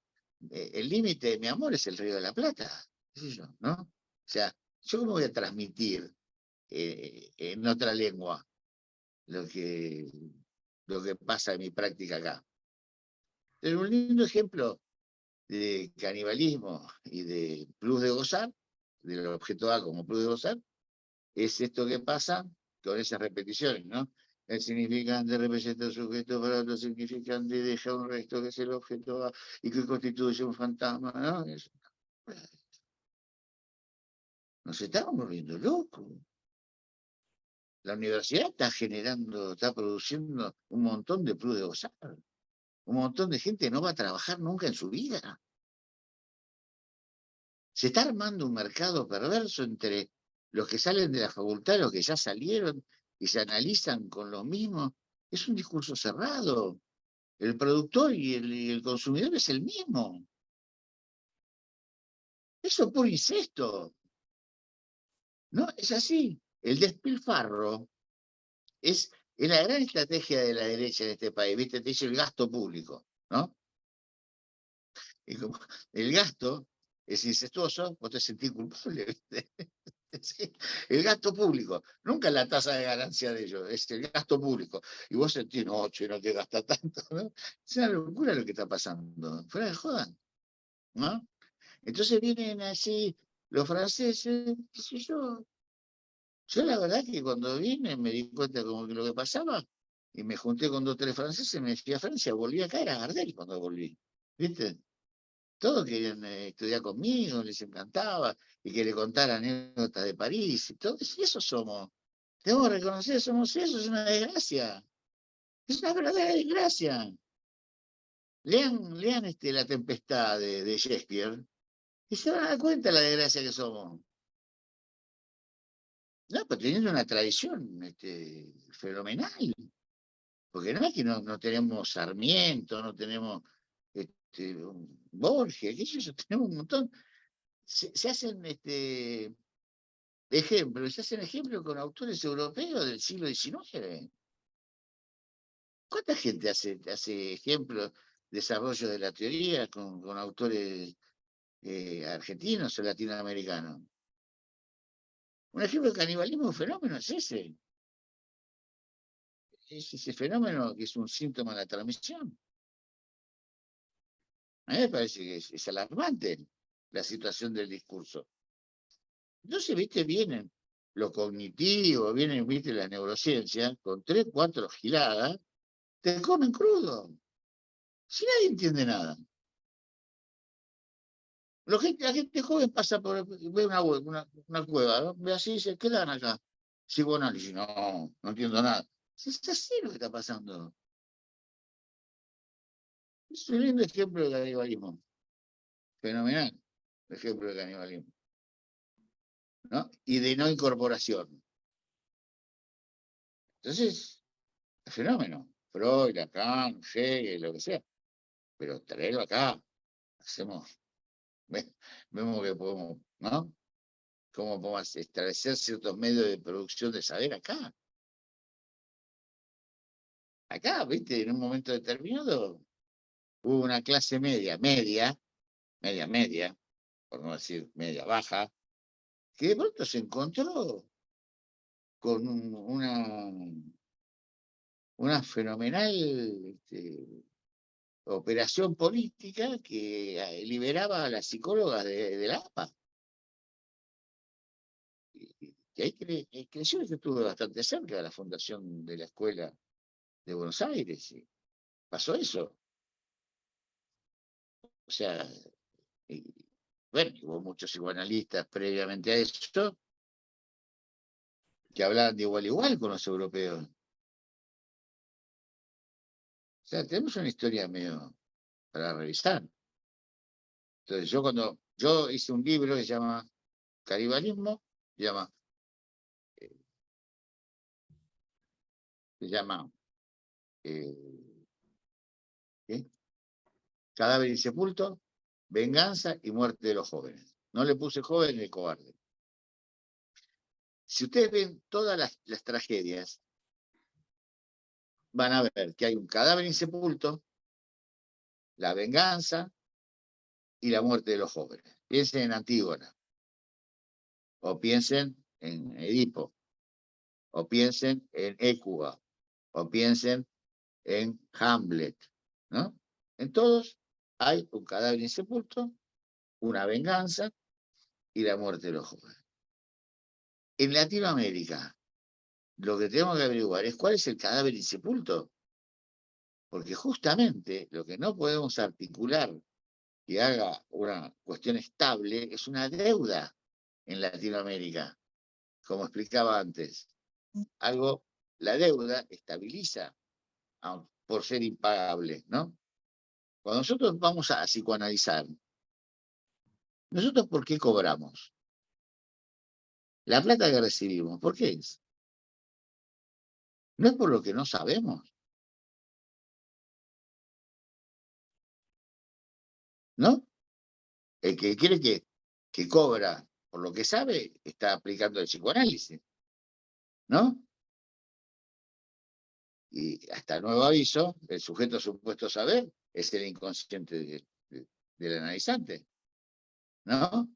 El límite de mi amor es el Río de la Plata, qué sé yo, ¿no? O sea, yo cómo voy a transmitir en otra lengua lo que, lo que pasa en mi práctica acá. Pero un lindo ejemplo de canibalismo y de plus de gozar, del objeto A como plus de gozar, es esto que pasa con esas repeticiones, ¿no? El significante representa el sujeto para otro significante y deja un resto que es el objeto A y que constituye un fantasma, ¿no? Nos estamos volviendo locos. La universidad está produciendo un montón de plus de gozar. Un montón de gente no va a trabajar nunca en su vida. Se está armando un mercado perverso entre los que salen de la facultad, los que ya salieron y se analizan con los mismos. Es un discurso cerrado. El productor y el consumidor es el mismo. Eso es puro incesto. No, es así. El despilfarro es la gran estrategia de la derecha en este país. ¿Viste? Te dice el gasto público, ¿no? Y como el gasto es incestuoso, vos te sentís culpable, ¿viste? Sí, el gasto público, nunca la tasa de ganancia de ellos, es el gasto público. Y vos sentís, no, che, no te gasta tanto, ¿no? Es una locura lo que está pasando, fuera de jodan, ¿no? Entonces vienen así los franceses, qué sé yo. Yo la verdad que cuando vine me di cuenta como que lo que pasaba y me junté con 2 o 3 franceses y me fui a Francia, volví acá, era Gardel cuando volví, ¿viste? Todos querían estudiar conmigo, les encantaba, y que le contara anécdotas de París, y todo eso somos. Tenemos que reconocer, somos eso, es una desgracia. Es una verdadera desgracia. Lean La Tempestad de Shakespeare y se van a dar cuenta de la desgracia que somos. No, pero teniendo una tradición fenomenal. Porque no es que no tenemos Sarmiento, no tenemos Borges, qué sé yo, tenemos un montón. Se hacen ejemplos con autores europeos del siglo XIX. ¿Cuánta gente hace ejemplos, desarrollo de la teoría con autores argentinos o latinoamericanos? Un ejemplo de canibalismo, un fenómeno es ese. Es ese fenómeno que es un síntoma de la transmisión. A mí me parece que es alarmante la situación del discurso. Entonces, viste, vienen lo cognitivo, vienen, viste, la neurociencia, con 3, 4 giladas, te comen crudo. Si nadie entiende nada. La gente joven pasa por, ve una cueva, ¿no? Ve así y dice, ¿qué dan acá? Psicoanálisis, no entiendo nada. Es así lo que está pasando. Es un lindo ejemplo de canibalismo. Fenomenal ejemplo de canibalismo. ¿No? Y de no incorporación. Entonces, es fenómeno. Freud, Lacan, Hegel, lo que sea. Pero traerlo acá. Vemos que podemos, ¿no? Cómo podemos establecer ciertos medios de producción de saber acá. Acá, viste, en un momento determinado, hubo una clase media, por no decir media baja, que de pronto se encontró con una fenomenal operación política que liberaba a las psicólogas de la APA. Y ahí creció, yo estuve bastante cerca de la fundación de la escuela de Buenos Aires, y pasó eso. O sea, bueno, hubo muchos psicoanalistas previamente a eso que hablaban de igual a igual con los europeos. O sea, tenemos una historia medio para revisar. Entonces, yo hice un libro que se llama Canibalismo, eh, se llama ¿qué? Cadáver insepulto, venganza y muerte de los jóvenes. No le puse joven ni cobarde. Si ustedes ven todas las tragedias, van a ver que hay un cadáver insepulto, la venganza y la muerte de los jóvenes. Piensen en Antígona, o piensen en Edipo, o piensen en Écuba, o piensen en Hamlet, ¿no? En todos hay un cadáver insepulto, una venganza y la muerte de los jóvenes. En Latinoamérica, lo que tenemos que averiguar es cuál es el cadáver insepulto, porque justamente lo que no podemos articular que haga una cuestión estable es una deuda en Latinoamérica, como explicaba antes. La deuda estabiliza por ser impagable, ¿no? Cuando nosotros vamos a psicoanalizar, ¿nosotros por qué cobramos? La plata que recibimos, ¿por qué es? No es por lo que no sabemos, ¿no? El que quiere que cobra por lo que sabe, está aplicando el psicoanálisis, ¿no? Y hasta nuevo aviso, el sujeto supuesto saber es el inconsciente del analizante, ¿no?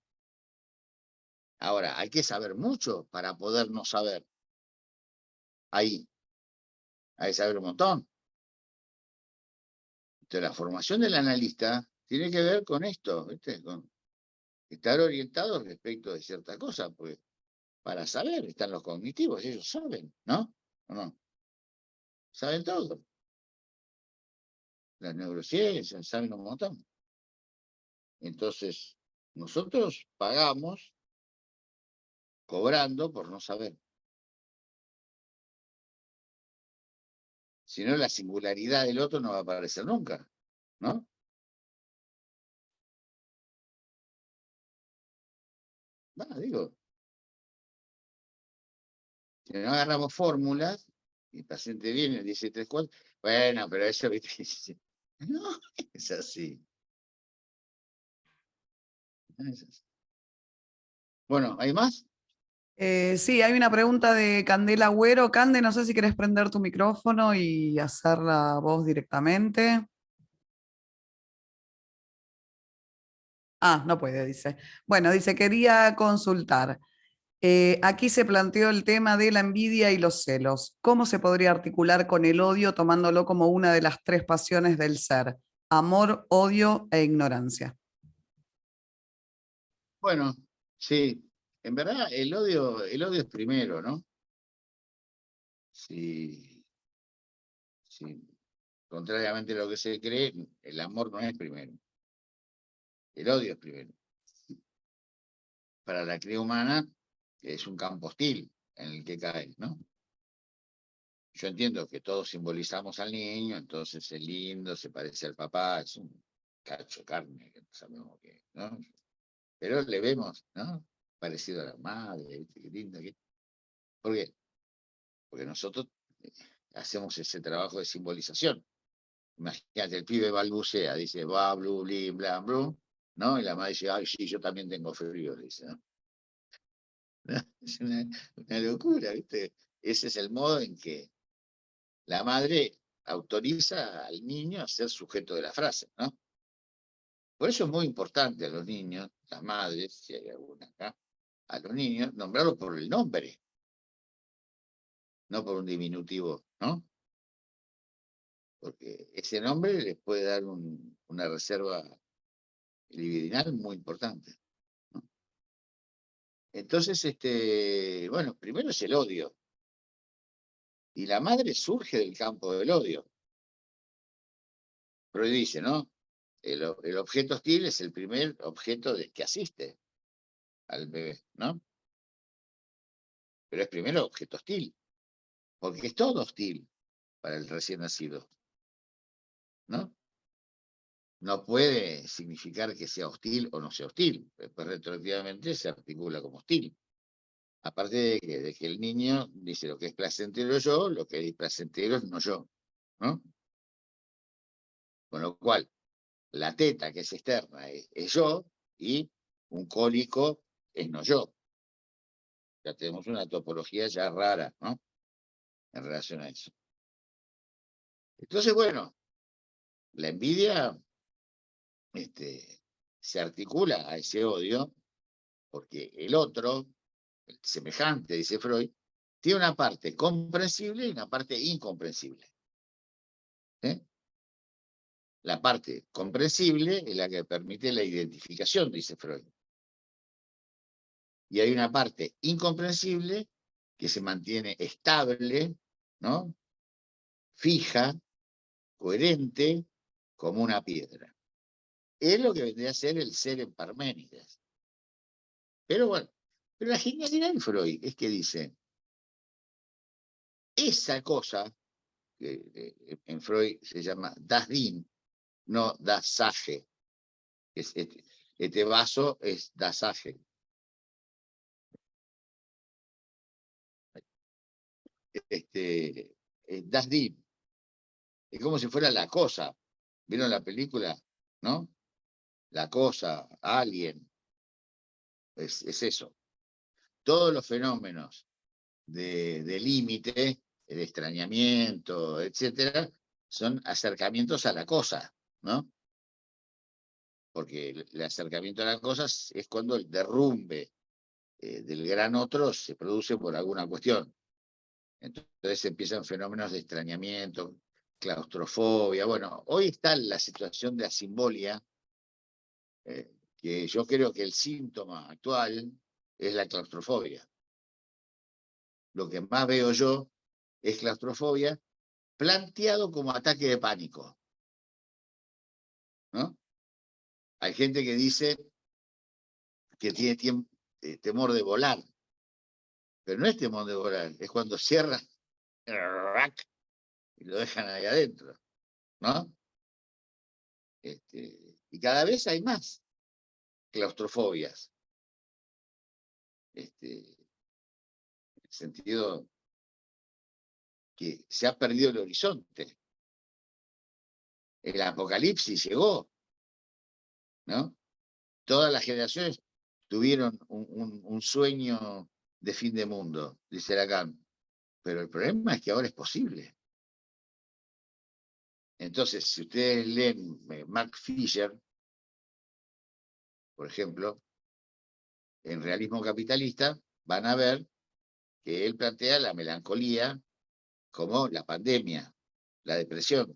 Ahora, hay que saber mucho para poder no saber. Ahí, hay que saber un montón. Entonces, la formación del analista tiene que ver con esto, ¿viste? Con estar orientado respecto de cierta cosa, porque para saber están los cognitivos, ellos saben, ¿no? ¿O no? saben todo. Las neurociencias saben un montón. Entonces, nosotros pagamos cobrando por no saber. Si no, la singularidad del otro no va a aparecer nunca, ¿no? Digo, si no agarramos fórmulas, y el paciente viene y dice 3, 4, bueno, pero eso, ¿viste? No, es así. No es así. Bueno, ¿hay más? Sí, hay una pregunta de Candela Agüero. Cande, no sé si querés prender tu micrófono y hacer la voz directamente. Ah, no puede, dice. Bueno, dice, quería consultar. Aquí se planteó el tema de la envidia y los celos. ¿Cómo se podría articular con el odio tomándolo como una de las 3 pasiones del ser? Amor, odio e ignorancia. Bueno, sí. En verdad, el odio es primero, ¿no? Sí, sí. Contrariamente a lo que se cree, el amor no es primero. El odio es primero. Para la cría humana es un campo hostil en el que cae, ¿no? Yo entiendo que todos simbolizamos al niño, entonces es lindo, se parece al papá, es un cacho de carne, que no sabemos qué, ¿no? Pero le vemos, ¿no? Parecido a la madre, ¿viste? Qué linda. ¿Por qué? Porque nosotros hacemos ese trabajo de simbolización. Imagínate, el pibe balbucea, dice, va, blu, blim, blam, blu, ¿no? Y la madre dice, ay, sí, yo también tengo frío, dice, ¿no? Es una locura, ¿viste? Ese es el modo en que la madre autoriza al niño a ser sujeto de la frase, ¿no? Por eso es muy importante a los niños, las madres, si hay alguna acá, a los niños, nombrarlos por el nombre, no por un diminutivo, ¿no? Porque ese nombre les puede dar una reserva libidinal muy importante, ¿no? Entonces, bueno, primero es el odio. Y la madre surge del campo del odio. Freud dice, ¿no? El objeto hostil es el primer objeto que asiste al bebé, ¿no? Pero es primero objeto hostil, porque es todo hostil para el recién nacido, ¿no? No puede significar que sea hostil o no sea hostil, después retroactivamente se articula como hostil. Aparte de que el niño dice lo que es placentero yo, lo que es placentero es no yo, ¿no? Con lo cual, la teta que es externa es yo y un cólico es no yo. Ya tenemos una topología ya rara, ¿no? En relación a eso. Entonces, bueno, la envidia se articula a ese odio porque el otro, el semejante, dice Freud, tiene una parte comprensible y una parte incomprensible. ¿Eh? La parte comprensible es la que permite la identificación, dice Freud. Y hay una parte incomprensible que se mantiene estable, ¿no? Fija, coherente, como una piedra. Es lo que vendría a ser el ser en Parménides. Pero bueno, pero la genialidad de Freud es que dice, esa cosa, que en Freud se llama das Ding, no das Sage. Este vaso es das Sage. Das Ding. Es como si fuera la cosa. ¿Vieron la película? ¿No? La cosa, Alien. Es eso. Todos los fenómenos de límite, el extrañamiento, etcétera, son acercamientos a la cosa, ¿no? Porque el acercamiento a las cosas es cuando el derrumbe del gran otro se produce por alguna cuestión. Entonces empiezan fenómenos de extrañamiento, claustrofobia. Bueno, hoy está la situación de asimbolia, que yo creo que el síntoma actual es la claustrofobia. Lo que más veo yo es claustrofobia, planteado como ataque de pánico, ¿no? Hay gente que dice que tiene temor de volar, pero no es temor de volar, es cuando cierran y lo dejan ahí adentro, ¿no? Y cada vez hay más claustrofobias. En el sentido que se ha perdido el horizonte. El apocalipsis llegó, ¿no? Todas las generaciones tuvieron un sueño de fin de mundo, dice Lacan. Pero el problema es que ahora es posible. Entonces, si ustedes leen Mark Fisher, por ejemplo, en Realismo Capitalista, van a ver que él plantea la melancolía como la pandemia, la depresión.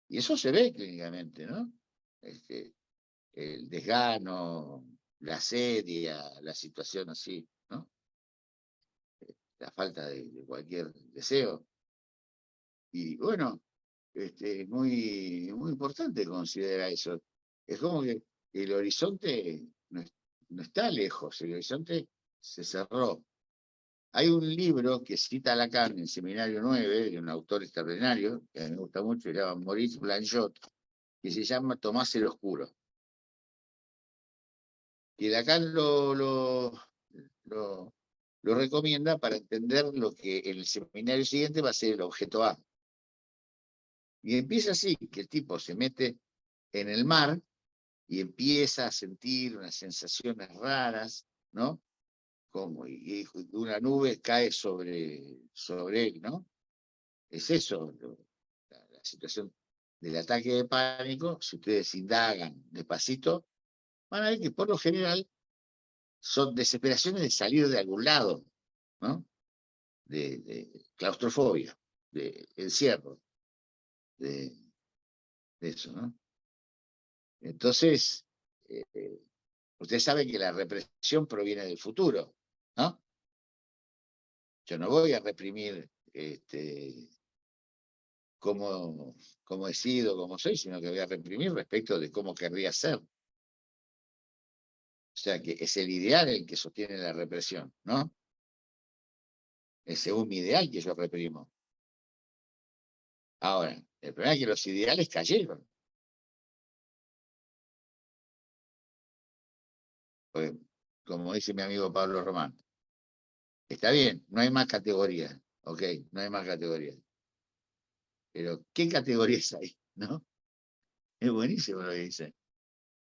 Y eso se ve clínicamente, ¿no? El desgano, la sedia, la situación así, ¿no? La falta de cualquier deseo. Y bueno, es muy importante considerar eso. Es como que el horizonte no está lejos, el horizonte se cerró. Hay un libro que cita Lacan en el Seminario 9, de un autor extraordinario, que a mí me gusta mucho, se llama Maurice Blanchot, que se llama Tomás el Oscuro. Y Lacan lo recomienda para entender lo que en el seminario siguiente va a ser el objeto A. Y empieza así, que el tipo se mete en el mar y empieza a sentir unas sensaciones raras, ¿no? Como y una nube cae sobre él, ¿no? Es eso, la situación del ataque de pánico. Si ustedes indagan despacito, van a ver que por lo general son desesperaciones de salir de algún lado, ¿no? De claustrofobia, de encierro, de eso, ¿no? Entonces, ustedes saben que la represión proviene del futuro, ¿no? Yo no voy a reprimir cómo he sido, cómo soy, sino que voy a reprimir respecto de cómo querría ser. O sea que es el ideal el que sostiene la represión, ¿no? Es según mi ideal que yo reprimo. Ahora, el problema es que los ideales cayeron. Porque, como dice mi amigo Pablo Román, está bien, no hay más categorías, ok, no hay más categorías. Pero, ¿qué categorías hay? ¿No? Es buenísimo lo que dice.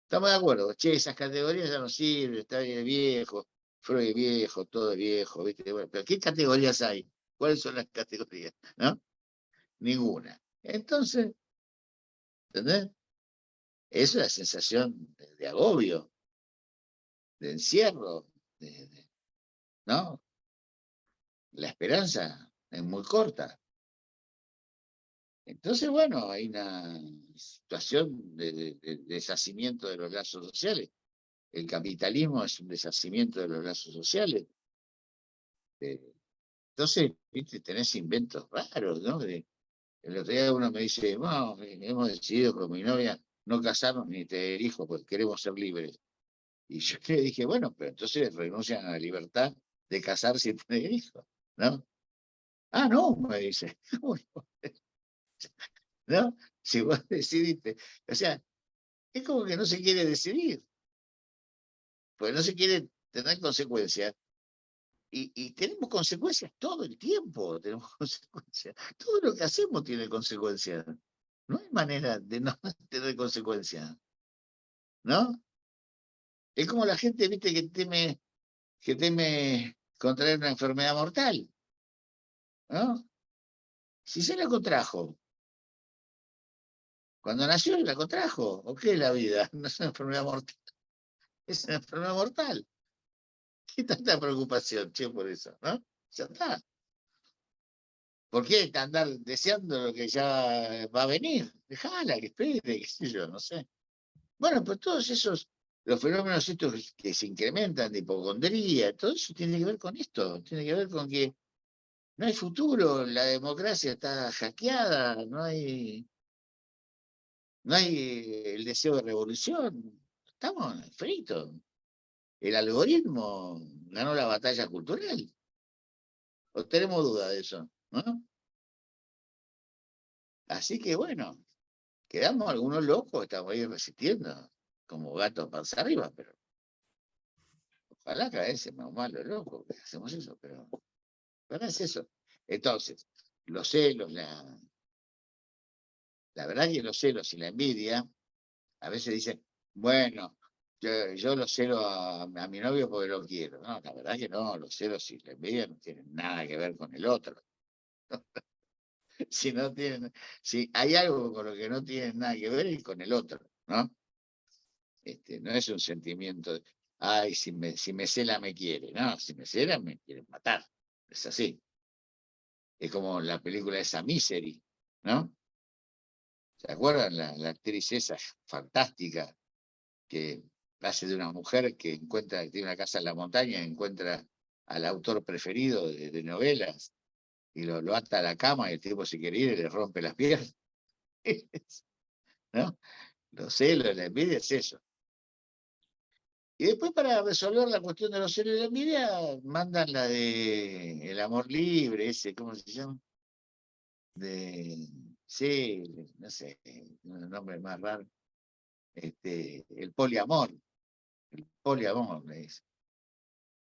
Estamos de acuerdo, che, esas categorías ya no sirven, está bien viejo, Freud es viejo, todo es viejo, ¿viste? Bueno, pero ¿qué categorías hay? ¿Cuáles son las categorías? ¿No? Ninguna. Entonces, ¿entendés? Es una sensación de agobio, de encierro, ¿no? La esperanza es muy corta. Entonces, bueno, hay una situación de deshacimiento de los lazos sociales. El capitalismo es un deshacimiento de los lazos sociales. Entonces, ¿viste? Tenés inventos raros, ¿no? El otro día uno me dice, no, hemos decidido con mi novia no casarnos ni tener hijos porque queremos ser libres. Y yo le dije, bueno, pero entonces renuncian a la libertad de casarse y tener hijos, ¿no? Ah, no, me dice. ¿No? Si vos decidiste. O sea, es como que no se quiere decidir, porque no se quiere tener consecuencias. Y tenemos consecuencias todo el tiempo, tenemos consecuencias. Todo lo que hacemos tiene consecuencias. No hay manera de no tener consecuencias, ¿no? Es como la gente, viste, que teme contraer una enfermedad mortal, ¿no? Si se la contrajo, cuando nació la contrajo, ¿o qué es la vida? No es una enfermedad mortal, es una enfermedad mortal. ¿Qué tanta preocupación, che, por eso, no? Ya está. ¿Por qué andar deseando lo que ya va a venir? Dejala, que espere, qué sé yo, no sé. Bueno, pues todos esos, los fenómenos estos que se incrementan de hipocondría, todo eso tiene que ver con esto, tiene que ver con que no hay futuro, la democracia está hackeada, no hay el deseo de revolución, estamos fritos. El algoritmo ganó la batalla cultural. ¿O tenemos duda de eso? ¿No? Así que bueno, quedamos algunos locos, estamos ahí resistiendo, como gatos panza arriba, pero ojalá que a veces más malo loco que hacemos eso, pero no es eso. Entonces, los celos, la verdad que los celos y la envidia, a veces dicen, bueno, yo los celo a mi novio porque lo quiero. No, la verdad que no, los celos y la envidia no tienen nada que ver con el otro. Si no tienen, si hay algo con lo que no tienen nada que ver es con el otro, ¿no? No es un sentimiento de, ay, si me cela me quiere. No, si me cela me quieren matar. Es así. Es como la película esa Misery, ¿no? ¿Se acuerdan? La actriz esa fantástica que hace de una mujer que encuentra, que tiene una casa en la montaña, encuentra al autor preferido de novelas y lo ata a la cama y el tipo se quiere ir y le rompe las piernas. ¿No? Los celos, la envidia es eso. Y después para resolver la cuestión de los celos y la envidia, mandan la de el amor libre, ese, ¿cómo se llama? Sí, no sé, un nombre más raro. El poliamor. El poliamor, le dice.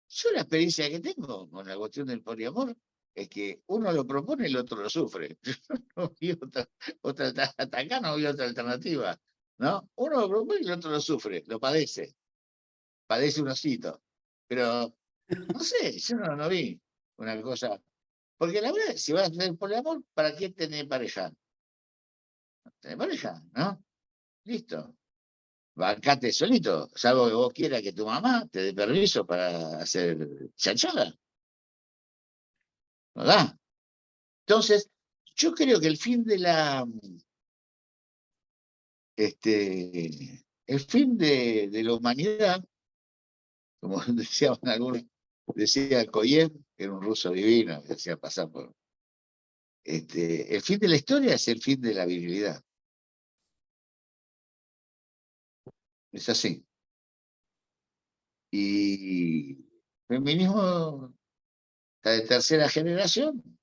Yo la experiencia que tengo con la cuestión del poliamor es que uno lo propone y el otro lo sufre. Yo no vi hasta acá no vi otra alternativa, ¿no? Uno lo propone y el otro lo sufre, lo padece un osito. Pero, no sé, yo no vi una cosa. Porque la verdad, si vas a tener poliamor, ¿para qué tener pareja? Tener pareja, ¿no? Listo. Bancate solito, salvo que vos quieras que tu mamá te dé permiso para hacer chanchada. ¿No da? Entonces, yo creo que el fin de la humanidad, como decían algunos, decía Koyev, que era un ruso divino, que hacía pasar por. El fin de la historia es el fin de la virilidad. Es así. Y el feminismo está de tercera generación,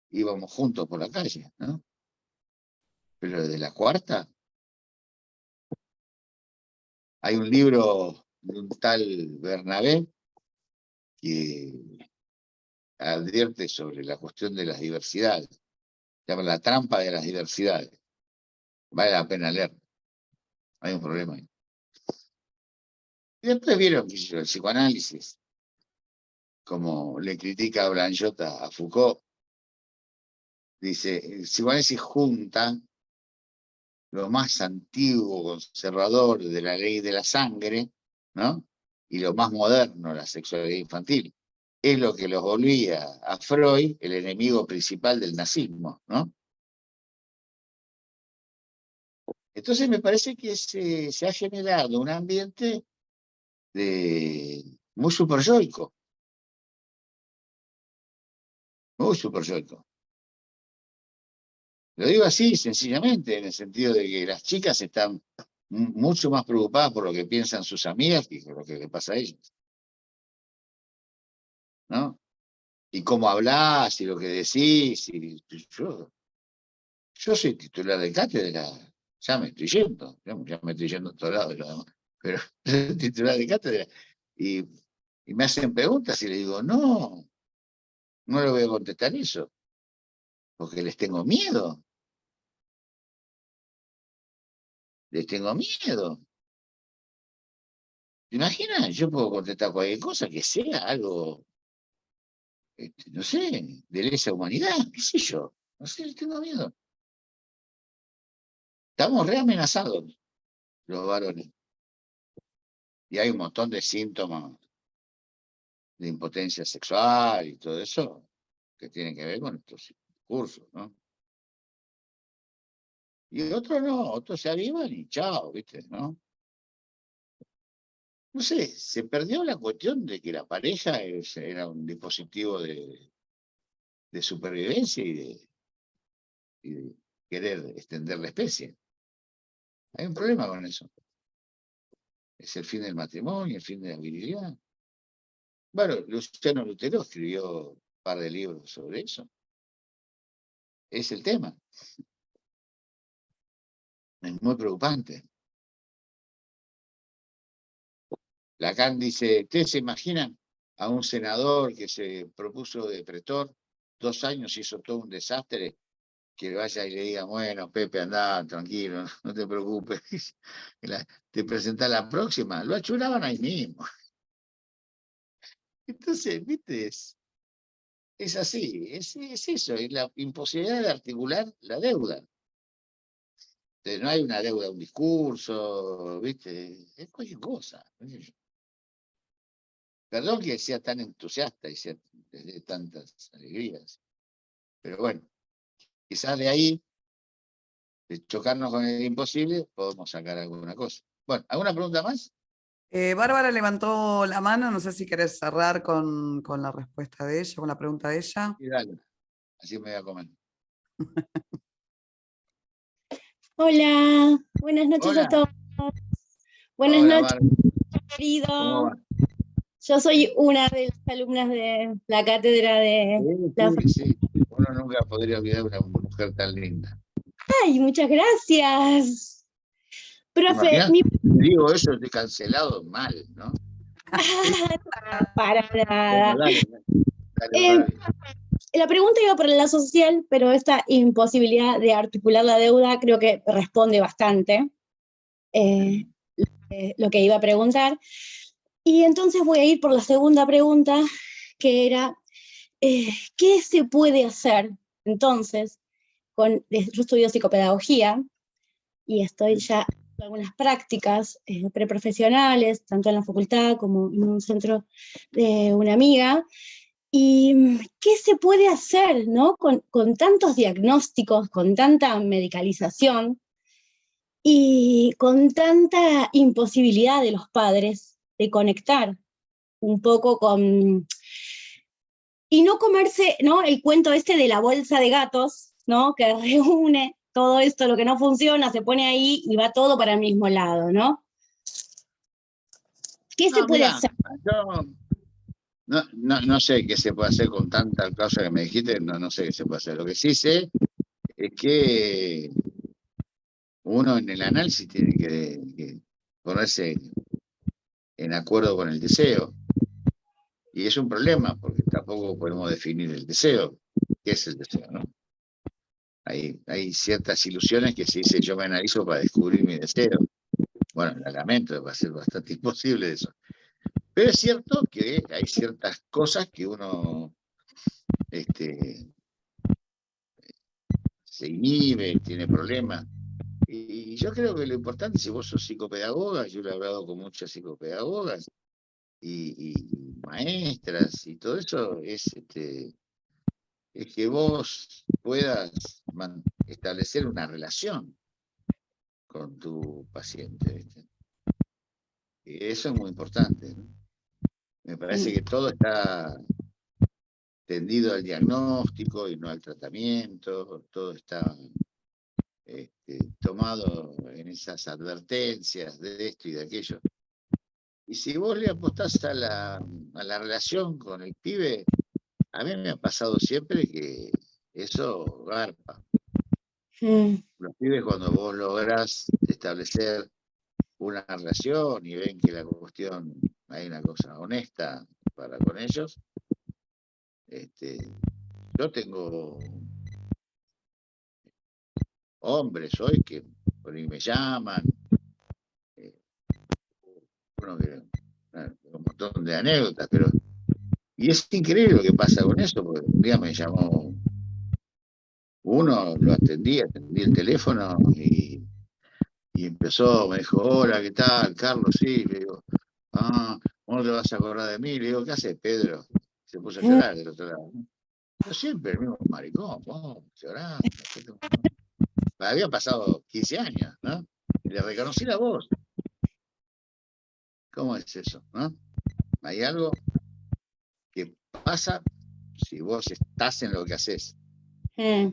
íbamos juntos por la calle, ¿no? Pero de la cuarta, hay un libro de un tal Bernabé que advierte sobre la cuestión de las diversidades. Se llama La trampa de las diversidades. Vale la pena leer. Hay un problema ahí. Y después vieron que el psicoanálisis, como le critica a Blanchot a Foucault, dice, el psicoanálisis junta lo más antiguo, conservador de la ley de la sangre, ¿no? Y lo más moderno, la sexualidad infantil. Es lo que los volvía a Freud el enemigo principal del nazismo, ¿no? Entonces me parece que se ha generado un ambiente muy superyoico, muy superyoico. Lo digo así, sencillamente, en el sentido de que las chicas están mucho más preocupadas por lo que piensan sus amigas que por lo que les pasa a ellas, ¿no? Y cómo hablás y lo que decís. Yo soy titular de cátedra, ya me estoy yendo, ya me estoy yendo a todos lados, pero soy titular de cátedra. Y me hacen preguntas y le digo, no le voy a contestar eso, porque les tengo miedo. Les tengo miedo. ¿Te imaginas? Yo puedo contestar cualquier cosa que sea algo, no sé, de lesa humanidad, qué sé yo. No sé, les tengo miedo. Estamos re amenazados los varones. Y hay un montón de síntomas de impotencia sexual y todo eso que tienen que ver con estos cursos, ¿no? Y otros no, otros se avivan y chao, ¿viste? ¿No? No sé, se perdió la cuestión de que la pareja era un dispositivo de supervivencia y de querer extender la especie. Hay un problema con eso. Es el fin del matrimonio, el fin de la virilidad. Bueno, Luciano Lutero escribió un par de libros sobre eso. Es el tema. Es muy preocupante. Lacan dice, ¿ustedes se imaginan a un senador que se propuso de pretor 2 años y hizo todo un desastre? Que vaya y le diga, bueno, Pepe, anda, tranquilo, no te preocupes. Te presentás la próxima. Lo achuraban ahí mismo. Entonces, viste, es así, es eso, es la imposibilidad de articular la deuda. No hay una deuda, un discurso, viste, es cualquier cosa. Perdón que sea tan entusiasta y sea de tantas alegrías. Pero bueno, quizás de ahí, de chocarnos con el imposible, podemos sacar alguna cosa. Bueno, ¿alguna pregunta más? Bárbara levantó la mano, no sé si querés cerrar con la respuesta de ella, con la pregunta de ella. Sí, dale. Así me voy a comer. Hola, buenas noches a Hola. todos. Buenas Hola, noches, Bárbara. querido. ¿Cómo va? Yo soy una de las alumnas de la cátedra de la... Sí. Uno nunca podría olvidar una mujer tan linda. ¡Ay, muchas gracias! ¿Te Profe, imaginas? Digo eso, estoy cancelado mal, ¿no? para Bueno, nada. dale. La pregunta iba por el lazo social, pero esta imposibilidad de articular la deuda creo que responde bastante lo que iba a preguntar. Y entonces voy a ir por la segunda pregunta, que era, ¿qué se puede hacer entonces? Yo estudio psicopedagogía y estoy ya en algunas prácticas preprofesionales, tanto en la facultad como en un centro de una amiga. ¿Y qué se puede hacer, ¿no? Con tantos diagnósticos, con tanta medicalización y con tanta imposibilidad de los padres de conectar un poco con... Y no comerse, ¿no? El cuento este de la bolsa de gatos, ¿no? Que reúne todo esto, lo que no funciona, se pone ahí y va todo para el mismo lado, ¿no? ¿Qué se puede Mira, hacer? yo no sé qué se puede hacer con tanta cosa que me dijiste, no sé qué se puede hacer. Lo que sí sé es que uno en el análisis tiene que ponerse en acuerdo con el deseo. Y es un problema, porque tampoco podemos definir el deseo. ¿Qué es el deseo, no? Hay ciertas ilusiones que se dice yo me analizo para descubrir mi deseo. Bueno, la lamento, va a ser bastante imposible eso. Pero es cierto que hay ciertas cosas que uno se inhibe, tiene problemas. Y yo creo que lo importante, si vos sos psicopedagoga, yo he hablado con muchas psicopedagogas y maestras y todo eso, es que vos puedas establecer una relación con tu paciente, ¿viste? Y eso es muy importante, ¿no? Me parece que todo está tendido al diagnóstico y no al tratamiento, todo está tomado en esas advertencias de esto y de aquello. Y si vos le apostás a la relación con el pibe, a mí me ha pasado siempre que eso garpa. Los pibes, cuando vos lográs establecer una relación y ven que la cuestión, hay una cosa honesta para con ellos, yo tengo hombres hoy que por ahí me llaman, bueno, un montón de anécdotas, pero y es increíble lo que pasa con eso, porque un día me llamó uno, lo atendí el teléfono y empezó, me dijo, hola, ¿qué tal, Carlos? Sí, le digo, ¿vos no te vas a acordar de mí? Le digo, ¿qué haces, Pedro? Se puso a llorar del otro lado. Yo siempre, el mismo maricón, llorando. Me habían pasado 15 años, ¿no? Y le reconocí la voz. ¿Cómo es eso, no? Hay algo que pasa si vos estás en lo que haces. Mm,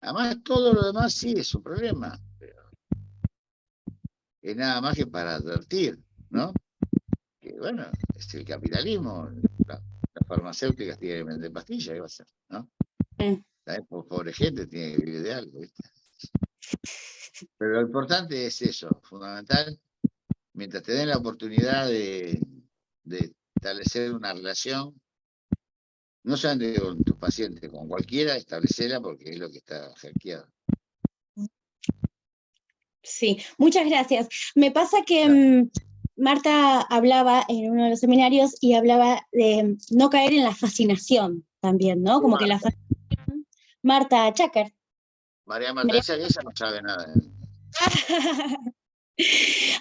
Además, todo lo demás sí es un problema, pero es nada más que para advertir, ¿no? Que bueno, es el capitalismo, las farmacéuticas tienen que vender pastillas, ¿qué va a hacer? ¿No? mm. También pobre gente tiene que vivir de algo, ¿viste? Pero lo importante es eso, fundamental, mientras te den la oportunidad de establecer una relación, no solamente con tu paciente, con cualquiera, establecerla porque es lo que está hackeado. Sí, muchas gracias. Me pasa que Marta hablaba en uno de los seminarios y hablaba de no caer en la fascinación también, ¿no? Como que la fascinación. Marta Chácar. María Marta, esa no sabe nada.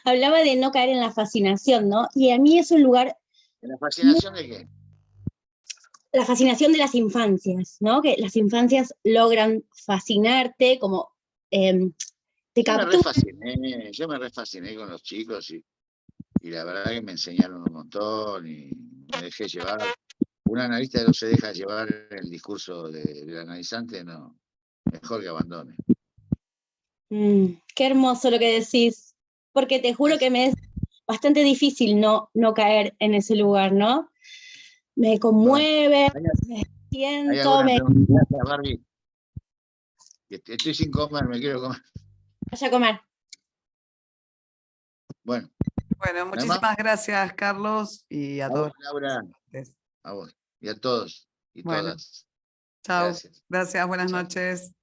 Hablaba de no caer en la fascinación, ¿no? Y a mí es un lugar, ¿La fascinación de qué? la fascinación de las infancias, ¿no? Que las infancias logran fascinarte, como te capturan. Yo me refasciné con los chicos y la verdad que me enseñaron un montón y me dejé llevar. Un analista no se deja llevar el discurso del analizante, no, mejor que abandone. Qué hermoso lo que decís, porque te juro que me es bastante difícil no caer en ese lugar, ¿no? Me conmueve, me ¿Hay siento, alguna me pregunta? Gracias, Barbie. Estoy sin comer, me quiero comer. vaya a comer. Bueno, Bueno, ¿no hay más? muchísimas gracias, Carlos, y a A todos. vos, Laura, a vos y a todos y Bueno, todas. chao. Gracias. Gracias, buenas Chao. noches.